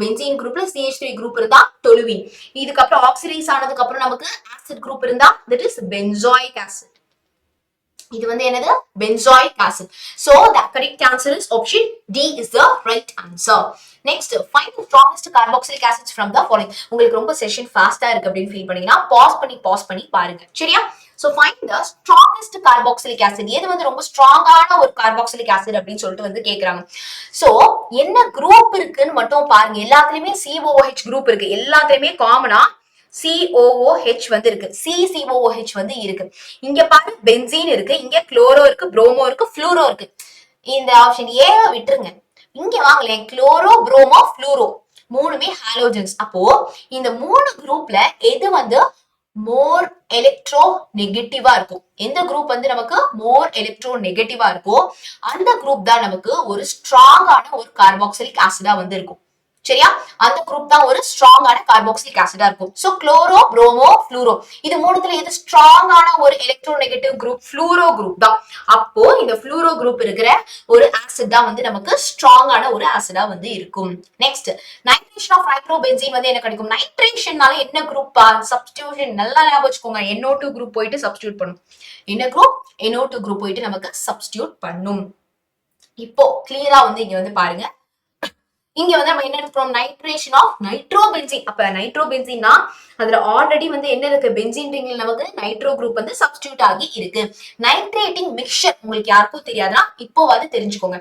பென்சீன் குரூப்ல CH3 குரூப் இருந்தா டொலுவீன். இதுக்கப்புறம் ஆக்சிடைஸ் ஆனதுக்கு அப்புறம் நமக்கு ஆசிட் குரூப் இருந்தா that is benzoic acid. இது வந்து என்னது? benzoic acid. So the correct answer is option D is the right answer. Next, find the strongest carboxylic acids from the following. உங்களுக்கு ரொம்ப செஷன் ஃபாஸ்டா இருக்கு அப்படின்னு ஃபீல் பண்ணீங்கன்னா பாஸ் பண்ணி பாருங்க. சரியா? So find the strongest carboxylic acid. எது வந்து ரொம்ப ஸ்ட்ராங்கான ஒரு carboxylic acid அப்படின்னு சொல்லிட்டு வந்து கேக்குறாங்க. So என்ன குரூப் இருக்குன்னு மட்டும் பாருங்க. எல்லாத்துலயுமே COOH குரூப் இருக்கு. எல்லாத்துலயுமே காமனா COOH வந்து இருக்கு. CCOOH வந்து இருக்கு. இங்க பாரு பென்சீன் இருக்கு, இங்க குளோரோ இருக்கு, புரோமோ இருக்கு, ஃப்ளூரோ இருக்கு. இந்த ஆப்ஷன் ஏ விட்டுருங்க. இங்க வாங்களேன், குளோரோ, புரோமோ, ஃப்ளூரோ மூணுமே ஹாலோஜன்ஸ். அப்போ இந்த மூணு குரூப்ல எது வந்து மோர் எலக்ட்ரோ நெகட்டிவா இருக்கும்? எந்த குரூப் வந்து நமக்கு மோர் எலக்ட்ரோ நெகட்டிவா இருக்கோ அந்த குரூப் தான் நமக்கு ஒரு ஸ்ட்ராங்கான ஒரு கார்பாக்சிலிக் ஆசிடா வந்து இருக்கும். சரியா? அந்த குரூப் தான் ஒரு ஸ்ட்ராங்கான கார்பாக்சிலிக் ஆசிடா இருக்கும். சோ குளோரோ, புரோமோ, ஃப்ளூரோ இது மூணுத்துல எது ஸ்ட்ராங்கான ஒரு electro negative group? Fluoro group தான். அப்போ இந்த ஃப்ளூரோ குரூப் இருக்கிற ஒரு ஆசிட் தான் வந்து நமக்கு ஸ்ட்ராங்கான ஒரு ஆசிடா வந்து இருக்கும். நெக்ஸ்ட், நைட்ரேஷன் ஆஃப் நைட்ரோபென்சீன் வந்து என்ன கிடைக்கும்? நைட்ரேஷன்னால என்ன குரூப்? சப்ஸ்டிடியூஷன். நல்லா ஞாபகம் வச்சுக்கோங்க. NO2 குரூப் போயிட்டு சப்ஸ்டிடியூட் பண்ணும். என்ன குரூப்? NO2 குரூப் போயிட்டு நமக்கு சப்ஸ்டிடியூட் பண்ணும். இப்போ கிளியரா வந்து இங்க வந்து பாருங்க, இங்க வந்து நம்ம என்ன எடுக்கிறோம்? Nitration of nitrobenzene. அப்ப நைட்ரோபென்சீன்னா அதுல ஆல்ரெடி வந்து என்ன இருக்கு? பென்சீன் ரிங்ல நமக்கு நைட்ரோ குரூப் வந்து சப்ஸ்டிடியூட் ஆகி இருக்கு. நைட்ரேட்டிங் மிக்சர் உங்களுக்கு யாருக்கும் தெரியாதுன்னா இப்போ வந்து தெரிஞ்சுக்கோங்க.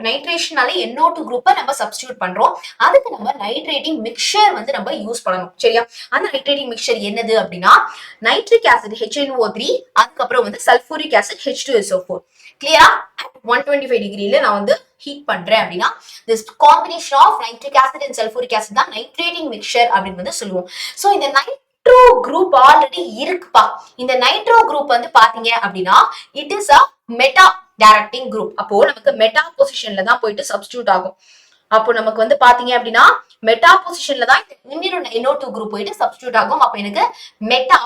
நைட்ரேஷனால NO2 குரூப்பை நம்ம சப்ஸ்டிடியூட் பண்றோம். அதுக்கு நம்ம நைட்ரேட்டிங் மிக்சர் வந்து நம்ம யூஸ் பண்ணணும். சரியா? அந்த நைட்ரேட்டிங் மிக்சர் என்னது அப்படின்னா நைட்ரிக் ஆசிட் HNO3, அதுக்கப்புறம் வந்து சல்பூரிக் ஆசிட் H2SO4. கிளியரா? 125 டிகிரில நான் வந்து ஹீட் பண்றேன் அப்படின்னா this combination of nitric acid and sulfuric acid தான் நைட்ரேட்டிங் மிக்சர் அப்படின்னு வந்து சொல்லுவோம். சோ இந்த நைட்ரோ குரூப் ஆல்ரெடி இருக்குப்பா. இந்த நைட்ரோ குரூப் வந்து பாத்தீங்க அப்படின்னா it is a meta directing group. அப்போ நமக்கு மெட்டா பொசிஷன்ல தான் போயிட்டு சப்ஸ்டிடியூட் ஆகும். அப்போ நமக்கு வந்து பாத்தீங்க அப்படின்னா மெட்டா பொசிஷன்ல தான் இன்னொரு NO2 குரூப் போயிட்டு சப்ஸ்டிடியூட் ஆகும். அப்ப எனக்கு மெட்டா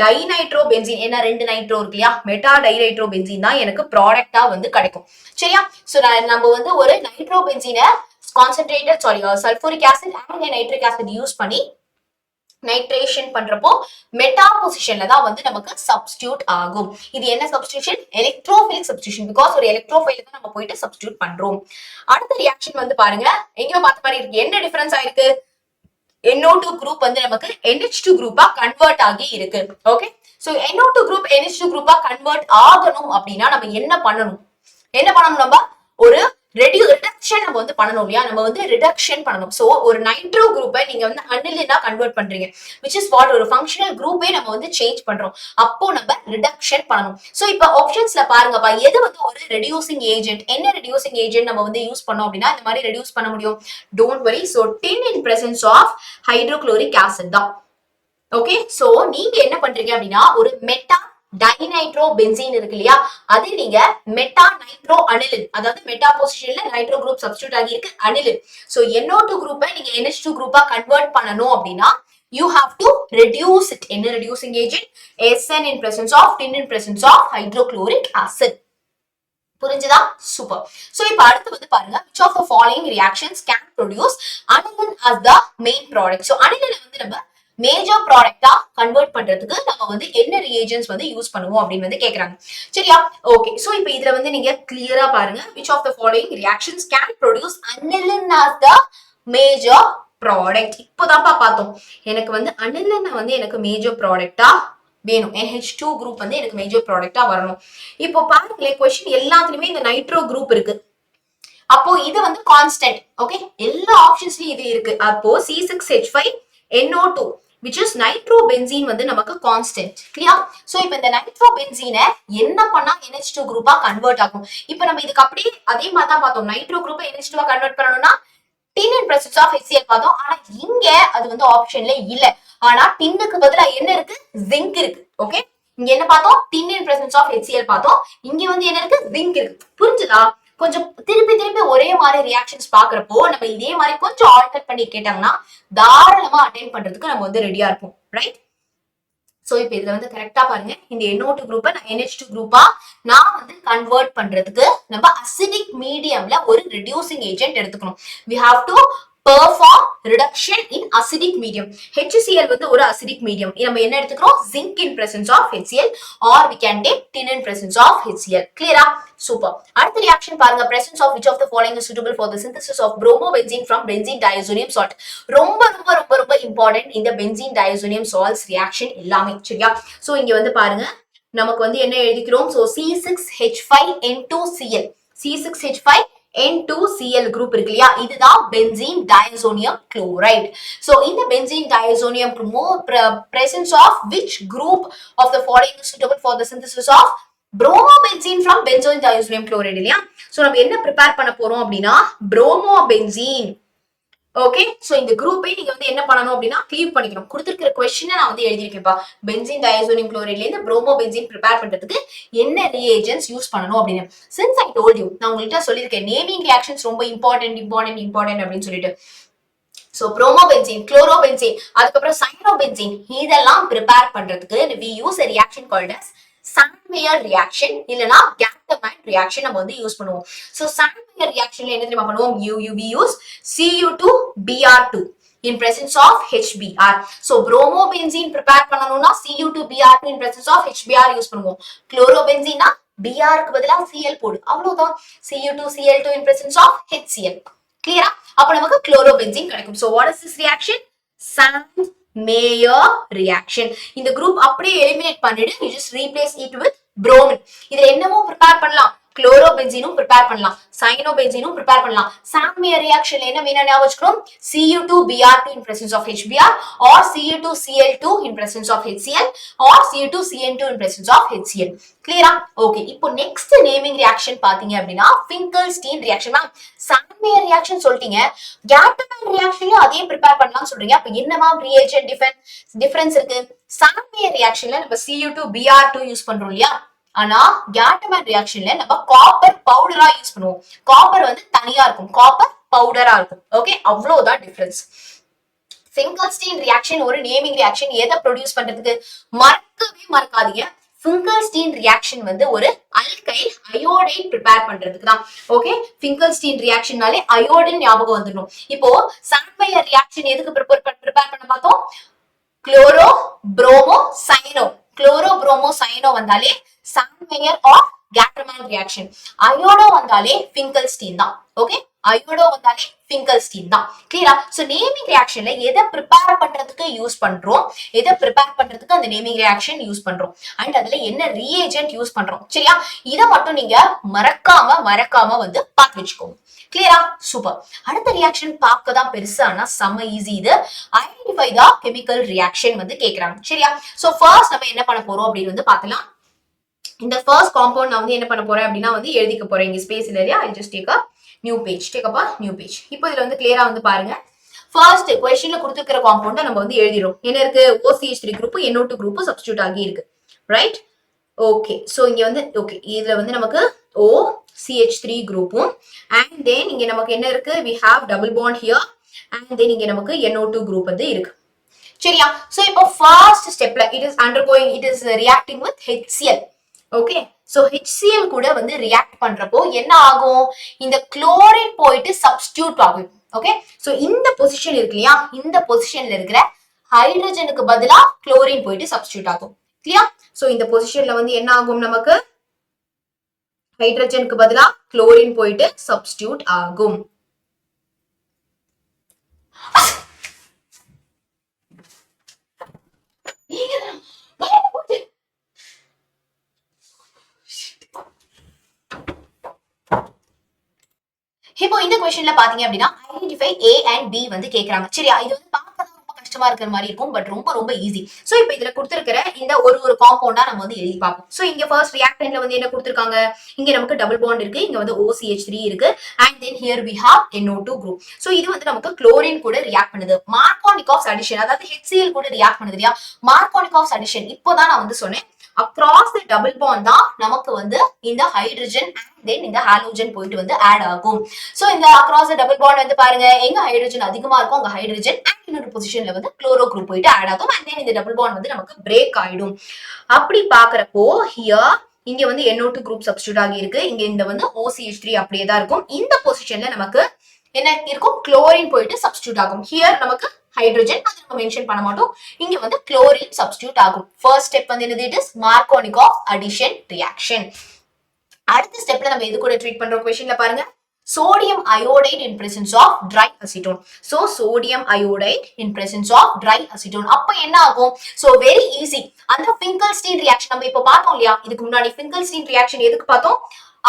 டைநைட்ரோ பென்சீன், ஏன்னா ரெண்டு நைட்ரோ இருக்கு இல்லையா? மெட்டா டைநைட்ரோ பென்சீன் தான் எனக்கு ப்ராடக்டா வந்து கிடைக்கும். சரியா? சோ நம்ம வந்து ஒரு நைட்ரோ பென்சீனை concentrated sulphuric acid and nitric acid use பண்ணி நைட்ரேஷன் பண்றப்போ மெட்டா பொசிஷன்ல தான் வந்து நமக்கு சப்ஸ்டிடியூட் ஆகும். இது என்ன சப்ஸ்டிடியூஷன்? Electrophilic substitution. பிகாஸ் ஒரு எலக்ட்ரோஃபைல தான் நம்ம போயிட்டு சப்ஸ்டிடியூட் பண்றோம். அடுத்த ரியாக்ஷன் வந்து பாருங்க, எங்கேயோ பார்த்த மாதிரி இருக்கு. என்ன டிஃபரன்ஸ் ஆயிருக்கு? NO2 குரூப் வந்து நமக்கு NH2 குரூப்பா கன்வெர்ட் ஆகி இருக்கு. Okay, so NO2 group NH2 குரூப்பா கன்வெர்ட் ஆகணும் அப்படின்னா நம்ம என்ன பண்ணணும்? நம்ம ஒரு ரிடக்ஷன் நம்ம வந்து பண்ணணும் இல்லையா? நம்ம வந்து ரிடக்ஷன் பண்ணணும். சோ ஒரு நைட்ரோ குரூப்பை நீங்க வந்து அனிலினா கன்வெர்ட் பண்றீங்க, which is what ஒரு ஃபங்க்ஷனல் குரூப்பே நம்ம வந்து சேஞ்ச் பண்றோம். அப்போ நம்ம ரிடக்ஷன் பண்ணணும். சோ இப்போ ஆப்ஷன்ஸ்ல பாருங்கப்பா, எது வந்து ஒரு ரெடியூசிங் ஏஜென்ட்? என்ன ரெடியூசிங் ஏஜென்ட் நம்ம வந்து யூஸ் பண்ணோம் அப்படின்னா இந்த மாதிரி ரெடியூஸ் பண்ண முடியும்? Don't worry. So tin in presence of hydrochloric acid தான். ஓகே, சோ நீங்க என்ன பண்றீங்க அப்படின்னா ஒரு மெட்டா டைநைட்ரோ பென்சீன் இருக்கு இல்லையா? அது நீங்க மெட்டா நைட்ரோ அனிலின், அதாவது மெட்டா பொசிஷன்ல நைட்ரோ குரூப் சப்ஸ்டிடியூட் ஆகி இருக்கு அனிலின். சோ NO2 குரூப்பை நீங்க NH2 குரூப்பா கன்வெர்ட் பண்ணனும் அப்படின்னா you have to reduce it. என்ன reducing agent? SN in presence of tin in presence of hydrochloric acid. புரிஞ்சுதா? சூப்பர். சோ இப்போ அடுத்து வந்து பாருங்க, which of the following reactions can produce aniline as the main product? So aniline வந்து நம்ம major ப்ராடக்டா convert பண்றதுக்கு நம்ம வந்து என்ன ரியேஜன்ஸ் வந்து யூஸ் பண்ணுவோம் அப்படின்னு வந்து கேக்குறாங்க. சரியா? ஓகே, சோ இப்போ இதுல வந்து நீங்க கிளியரா பாருங்க, which of the following reactions can produce aniline as the major product? இப்போதான்ப்பா பார்த்தோம். எனக்கு வந்து aniline வந்து எனக்கு மேஜர் ப்ராடக்டா வேணும். NH2 குரூப் வந்து எனக்கு மேஜர் ப்ராடக்டா வரணும். இப்போ பாருங்களேன், क्वेश्चन எல்லாத்துலயுமே இந்த நைட்ரோ குரூப் இருக்கு. அப்போ இது வந்து கான்ஸ்டன்ட். ஓகே, எல்லா ஆப்ஷன்ஸ்லயும் இது இருக்கு. அப்போ C6H5NO2 which is nitrobenzene வந்து நமக்கு கான்ஸ்டன்ட். கிளியர்? சோ இப்போ இந்த நைட்ரோபென்சீனை என்ன பண்ணா NH2 குரூப்பா கன்வெர்ட் ஆகும். இப்போ நம்ம இதுக்கு அப்படியே அதே மாதிரி தான் பார்த்தோம். நைட்ரோ குரூப்பை NH2 கன்வெர்ட் பண்ணனும்னா tin in presence of HCl பார்த்தோம். ஆனா இங்க அது வந்து ஆப்ஷன்ல இல்ல. ஆனா டின்னுக்கு பதிலா என்ன இருக்கு? ஜிங்க் இருக்கு. ஓகே, இங்க என்ன பார்த்தோம்? tin in presence of HCl பார்த்தோம். இங்க வந்து என்ன இருக்கு? ஜிங்க் இருக்கு. புரிஞ்சுதா? கொஞ்சம் திருப்பி திருப்பி ஒரே மாதிரி ரியாக்ஷன்ஸ் பாக்குறப்போ நம்ம இதே மாதிரி கொஞ்சம் ஆல்டர் பண்ணி கேட்டாங்கன்னா தாராளமா அட்டெண்ட் பண்றதுக்கு நம்ம வந்து ரெடியா இருப்போம். ரைட்? சோ இப்போ இதுல வந்து கரெக்டா பாருங்க, இந்த NO2 குரூப்பை நான் NH2 குரூப்பா நான் வந்து கன்வெர்ட் பண்றதுக்கு நம்ம அசிடிக் மீடியம்ல ஒரு ரெடியூசிங் ஏஜென்ட் எடுத்துக்கணும். we have to perform reduction in acidic medium. HCl வந்து ஒரு acidic medium. நம்ம என்ன எடுத்துக்கிறோம்? zinc in presence of HCl or we can take tin in presence of HCl. clear-ஆ? சூப்பர். அடுத்த ரியாக்ஷன் பாருங்க, presence of which of the following is suitable for the synthesis of bromobenzene from benzene diazonium salt. ரொம்ப ரொம்ப ரொம்ப ரொம்ப important இந்த benzene diazonium salts reaction எல்லாமே. சரியா? சோ இங்க வந்து பாருங்க, நமக்கு வந்து என்ன எழுதிக்கிறோம்? சோ C6H5N2Cl, C6H5N2Cl குரூப் இருக்கு இல்லையா, இதுதான் benzene diazonium chloride. So இந்த benzene diazonium presence of which group of the following is suitable for the synthesis of bromobenzene from benzene diazonium chloride இல்லையா. சோ நம்ம என்ன ப்ரிப்பேர் பண்ண போறோம் அப்படின்னா bromobenzene. ஓகே, சோ இந்த குரூப்பை நீங்க வந்து என்ன பண்ணணும் அப்படின்னா க்ளீவ் பண்ணிக்கணும். கொடுத்திருக்கிற क्वेश्चனை நான் வந்து எழுதிருக்கேன்ப்பா. பென்சீன் டயசோனியம் குளோரைட்ல இருந்து புரோமோபென்சீன் ப்ரிப்பேர் பண்றதுக்கு என்ன ரிஏஜென்ட்ஸ் யூஸ் பண்ணணும் அப்படின்னு. சின்ஸ் ஐ டோல்ட் யூ, நான் உங்கள்கிட்ட சொல்லியிருக்கேன் நேமிங் ரியாக்ஷன்ஸ் ரொம்ப இம்பார்ட்டன்ட் அப்படின்னு சொல்லிட்டு. சோ புரோமோபென்சீன், குளோரோபென்சீன், அதுக்கப்புறம் சைனோபென்சீன் இதெல்லாம் ப்ரிப்பேர் பண்றதுக்கு we use a reaction called as Sandmeyer reaction இல்லனா Gattermann reaction நம்ம வந்து யூஸ் பண்ணுவோம். சோ Sandmeyer reactionல என்ன தெரியுமா பண்ணுவோம்? we use Cu2Br2 in presence of HBr. so bromobenzene prepare பண்ணனும்னா Cu2Br2 in presence of HBr use பண்ணுவோம். குளோரோபென்சீனா Br க்கு பதிலா Cl போடு, அவ்வளவுதான். Cu2Cl2 in presence of HCl. clear-ஆ? அப்ப நமக்கு குளோரோபென்சீன் கிடைக்கும். so what is this reaction? Sandmeyer reaction. இந்த குரூப் அப்படியே எலிமினேட் பண்ணிட்டு you just replace it with bromine. இதுல என்னமோ ப்ரிப்பேர் பண்ணலாம், குளோரோபென்சீனும் ப்ரிப்பேர் பண்ணலாம், சைனோபென்சீனும் ப்ரிப்பேர் பண்ணலாம். Sandmeyer reactionல என்ன வேணும் ஞாபகம் வச்சுக்கணும்? Cu2Br2 in presence of HBr or Cu2Cl2 in presence of HCl or Cu2Cn2 in presence of HCl. clear-ஆ? ஓகே, இப்போ நெக்ஸ்ட் நேமிங் ரியாக்ஷன் பாத்தீங்க அப்படின்னா Finkelstein reaction. Ma'am Sandmeyer reaction சொல்லிட்டீங்க, Gattermann reactionலயும் அதே ப்ரிப்பேர் பண்ணலாம் சொல்றீங்க. அப்ப என்னமா ரிஏஜென்ட் டிஃபரன்ஸ் இருக்கு? Sandmeyer reactionல நம்ம Cu2Br2 யூஸ் பண்றோம் இல்லையா, ஆனா Gattermann reactionல நம்ம காப்பர் பவுடரா யூஸ் பண்ணுவோம். காப்பர் வந்து தனியா இருக்கும், காப்பர் பவுடரா இருக்கும். ஓகே, அவ்வளவுதான் டிஃபரன்ஸ். Finkelstein reaction ஒரு நேமிங் ரியாக்ஷன். எதை ப்ரொடியூஸ் பண்றதுக்கு? மறக்கவே மறக்காதீங்க, Finkelstein reaction வந்து ஒரு அல்கைல் அயோடைன் ப்ரிப்பேர் பண்றதுக்கு தான். ஓகே, Finkelstein reactionனாலே அயோடின் ஞாபகம் வந்துடும். இப்போ Sandmeyer reaction எதுக்கு ப்ரிப்பேர் பண்ண பார்த்தோம்? Chloro promo cyano. Chloro promo cyano வந்தாலே Sandmeyer or Gattermann reaction. Iodo வந்தாலே Finkelstein தான். ஓகே, அயோடோ வந்தாலே Finkelstein தான். கிளியரா? சோ நேமிங் ரியாக்ஷன்ல எதை ப்ரிப்பேர் பண்றதுக்கு யூஸ் பண்றோம், எதை ப்ரிப்பேர் பண்றதுக்கு அந்த நேமிங் ரியாக்ஷன் யூஸ் பண்றோம், அண்ட் அதுல என்ன ரியேஜென்ட் யூஸ் பண்றோம். சரியா? இத மட்டும் நீங்க மறக்காம வந்து பார்த்து வச்சுக்கோங்க. கிளியரா? சூப்பர். அடுத்த ரியாக்ஷன் பார்க்க தான் பெருசானா செம்ம ஈஸி. இது ஐடென்டிஃபை தி கெமிக்கல் ரியாக்ஷன் வந்து கேக்குறாங்க. சரியா? சோ ஃபர்ஸ்ட் நம்ம என்ன பண்ண போறோம் அப்படின்னு வந்து பார்த்தலாம். இந்த ஃபர்ஸ்ட் காம்பவுண்ட் நான் வந்து என்ன பண்ண போறேன் அப்படின்னா வந்து எழுதிக்க போறேன். இங்க ஸ்பேஸ் இல்லையா, I just take a new page. Take up new page. இப்போ இதுல வந்து கிளியரா வந்து பாருங்க, ஃபர்ஸ்ட் क्वेश्चनல கொடுத்திருக்கிற காம்பவுண்ட நம்ம வந்து எழுதிரோம். என்ன இருக்கு? OCH3 group NO2 group substitute ஆகி இருக்கு. ரைட்? ஓகே, சோ இங்க வந்து ஓகே, இதுல வந்து நமக்கு OCH3 குரூப்பும் and then இங்க நமக்கு என்ன இருக்கு? we have double bond here and then இங்க நமக்கு NO2 குரூப் வந்து இருக்கு. சரியா? சோ இப்போ ஃபர்ஸ்ட் ஸ்டெப்ல it is reacting with HCl. Okay, so HCl கூட வந்து ரியாக்ட் பண்றப்போ என்ன ஆகும்? இந்த குளோரின் போயிட்டு சப்ஸ்டிட்யூட் ஆகும். ஓகே, சோ இந்த பொசிஷன் இருக்கு இல்லையா, இந்த பொசிஷன்ல இருக்கிற ஹைட்ரஜனுக்கு பதிலா குளோரின் போயிட்டு சப்ஸ்டிட்யூட் ஆகும். கிளியர்? சோ இந்த பொசிஷன்ல வந்து என்ன ஆகும்? நமக்கு ஹைட்ரஜனுக்கு பதிலா குளோரின் போயிட்டு சப்ஸ்டிட்யூட் ஆகும். இப்போ இந்த क्वेश्चनல பாத்தீங்க அப்படின்னா ஐடென்டிஃபை A and B வந்து கேக்குறாங்க. சரியா? இது வந்து பார்க்க தான் ரொம்ப கஷ்டமா இருக்கிற மாதிரி இருக்கும், பட் ரொம்ப ரொம்ப ஈஸி. சோ இப்போ இதுல கொடுத்திருக்கிற இந்த ஒரு காம்பவுண்டா நம்ம வந்து எழுதி பார்ப்போம். சோ இங்க ஃபர்ஸ்ட் ரியாக்டன்ட்ல வந்து என்ன கொடுத்திருக்காங்க, இங்க நமக்கு டபுள் பாண்ட் இருக்கு, இங்க வந்து OCH3 இருக்கு, and then here we have NO2 group. So இது வந்து நமக்கு குளோரின் கூட ரியாக்ட் பண்ணுது. மார்கானிகாஃப்ஸ் அடிஷன், அதாவது HCl கூட ரியாக்ட் பண்ணுது இல்லையா, மார்கானிகாஃப்ஸ் அடிஷன் இப்போதான் நான் வந்து சொன்னேன். அக்ராஸ் த டபுள் பாண்ட் தான் நமக்கு வந்து இந்த ஹைட்ரஜன் அண்ட் தென் இந்த ஹாலோஜன் போயிட்டு வந்து ஆட் ஆகும். சோ இந்த அக்ராஸ் த டபுள் பாண்ட் வந்து பாருங்க, எங்க ஹைட்ரஜன் அதிகமா இருக்கும் அங்க ஹைட்ரஜன் அண்ட் இன்னொரு பொசிஷன்ல வந்து குளோரோ குரூப் போயிட்டு ஆட் ஆகும், அண்ட் தென் இந்த டபுள் பாண்ட் வந்து நமக்கு பிரேக் ஆயிடும். அப்படி பாக்குறப்போ ஹியர் இங்க வந்து NO2 குரூப் சப்ஸ்டிட்யூட் ஆகி இருக்கு, இங்க இந்த வந்து OCH3 அப்படியே தான் இருக்கும். இந்த பொசிஷன்ல நமக்கு என்ன இருக்கும், குளோரின் போயிட்டு சப்ஸ்டிட்யூட் ஆகும். ஹியர் நமக்கு ஹைட்ரஜன், அது நம்ம மென்ஷன் பண்ண மாட்டோம், இங்க வந்து குளோரின் சப்ஸ்டிட்யூட் ஆகும். ஃபர்ஸ்ட் ஸ்டெப் வந்து என்னது, இட் இஸ் மார்கானிகாஃப் அடிஷன் ரியாக்ஷன். அடுத்த ஸ்டெப்ல நம்ம எது கூட ட்ரீட் பண்றோம், क्वेश्चनல பாருங்க, sodium iodide in presence of dry acetone. So sodium iodide in presence of dry acetone. அப்ப என்ன ஆகும், so very easy. அந்த Finkelstein reaction நம்ம இப்ப பார்த்தோம் இல்லையா, இதுக்கு முன்னாடி Finkelstein reaction எதுக்கு பார்த்தோம்,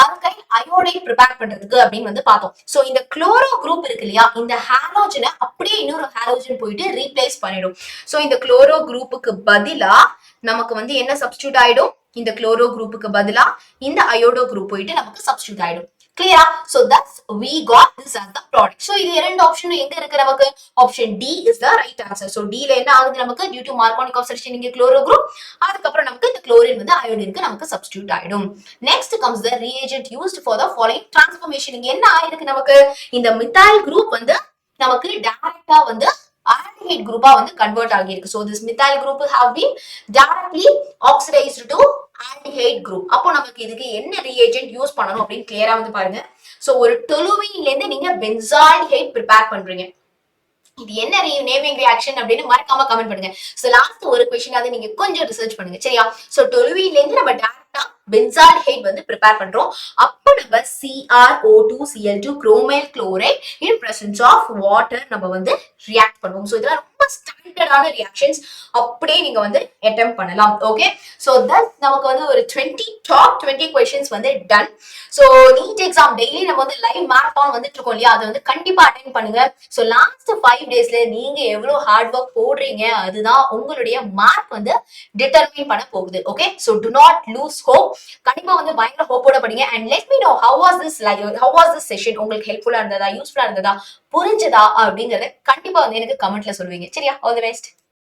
alkyl iodide prepare பண்றதுக்கு அப்படின்னு வந்து பார்த்தோம். சோ இந்த குளோரோ குரூப் இருக்கு இல்லையா, இந்த ஹாலோஜனை அப்படியே இன்னொரு ஹாலோஜன் போயிட்டு ரீப்ளேஸ் பண்ணிடும். சோ இந்த குளோரோ குரூப்புக்கு பதிலா நமக்கு வந்து என்ன சப்ஸ்டிட்யூட் ஆயிடும், இந்த குளோரோ குரூப்புக்கு பதிலா இந்த அயோடோ குரூப் போயிட்டு நமக்கு சப்ஸ்டிட்யூட் ஆயிடும். Clear? So thus we got this as the product. So இது இரண்டு ஆப்ஷன் எங்க இருக்கு நமக்கு, option D is the right answer. So D ல என்ன ஆகுது நமக்கு, due to Markovnikov substitution இங்க குளோரோ குரூப், அதுக்கு அப்புறம் நமக்கு இந்த குளோரின் வந்து அயோடினுக்கு நமக்கு சப்ஸ்டிட்யூட் ஆயிடும். Next comes the reagent used for the following transformation. இங்க என்ன ஆயிருக்கு நமக்கு, இந்த மிథைல் குரூப் வந்து நமக்கு டைரக்டா வந்து aldehyde குரூப்பா வந்து கன்வெர்ட் ஆகி இருக்கு. So this methyl group have been directly oxidized to aldehyde group. அப்போ நமக்கு இதுக்கு என்ன reagent யூஸ் பண்ணணும் அப்படின்னு கிளியரா வந்து பாருங்க. சோ ஒரு டொலுவீன்ல இருந்து நீங்க பென்சால்டிஹைட் ப்ரிப்பேர் பண்றீங்க, இது என்ன நேமிங் ரியாக்ஷன் அப்படின்னு மறக்காம கமெண்ட் பண்ணுங்க. சோ லாஸ்ட் ஒரு क्वेश्चन அது நீங்க கொஞ்சம் ரிசர்ச் பண்ணுங்க சரியா. சோ டொலுவீன்ல இருந்து நம்ம டைரக்டா பென்சால்டிஹைட் வந்து ப்ரிப்பேர் பண்றோம், அப்போ நம்ம CrO2Cl2 chromyl chloride in presence of water நம்ம வந்து ரியாக்ட் பண்ணுவோம். சோ இதெல்லாம் ரொம்ப ஸ்டாண்டர்டான ரியாக்ஷன்ஸ், அப்படியே நீங்க வந்து அட்டெம்ப்ட் பண்ணலாம். ஓகே, சோ தட் நமக்கு வந்து ஒரு 20 क्वेश्चंस வந்து done. So NEET exam daily நம்ம வந்து லைவ் மேரத்தான் வந்துட்டு இருக்கோம் இல்லையா, அதை வந்து கண்டிப்பா அட்டெண்ட் பண்ணுங்க. சோ லாஸ்ட் 5 டேஸ்ல நீங்க எவ்வளவு ஹார்ட் ஒர்க் போடுறீங்க அதுதான் உங்களுடைய மார்க் வந்து டிட்டர்மைன் பண்ண போகுது. Okay, so do not lose hope, கண்டிப்பா வந்து பயங்கர ஹோப்போட படிங்க. And let me know how was this session, உங்களுக்கு ஹெல்ப்ஃபுல்லா இருந்ததா, யூஸ்ஃபுல்லா இருந்ததா, புரிஞ்சதா அப்படிங்கறத கண்டிப்பா வந்து எனக்கு கமெண்ட்ல சொல்லுவீங்க சரியா. All the best.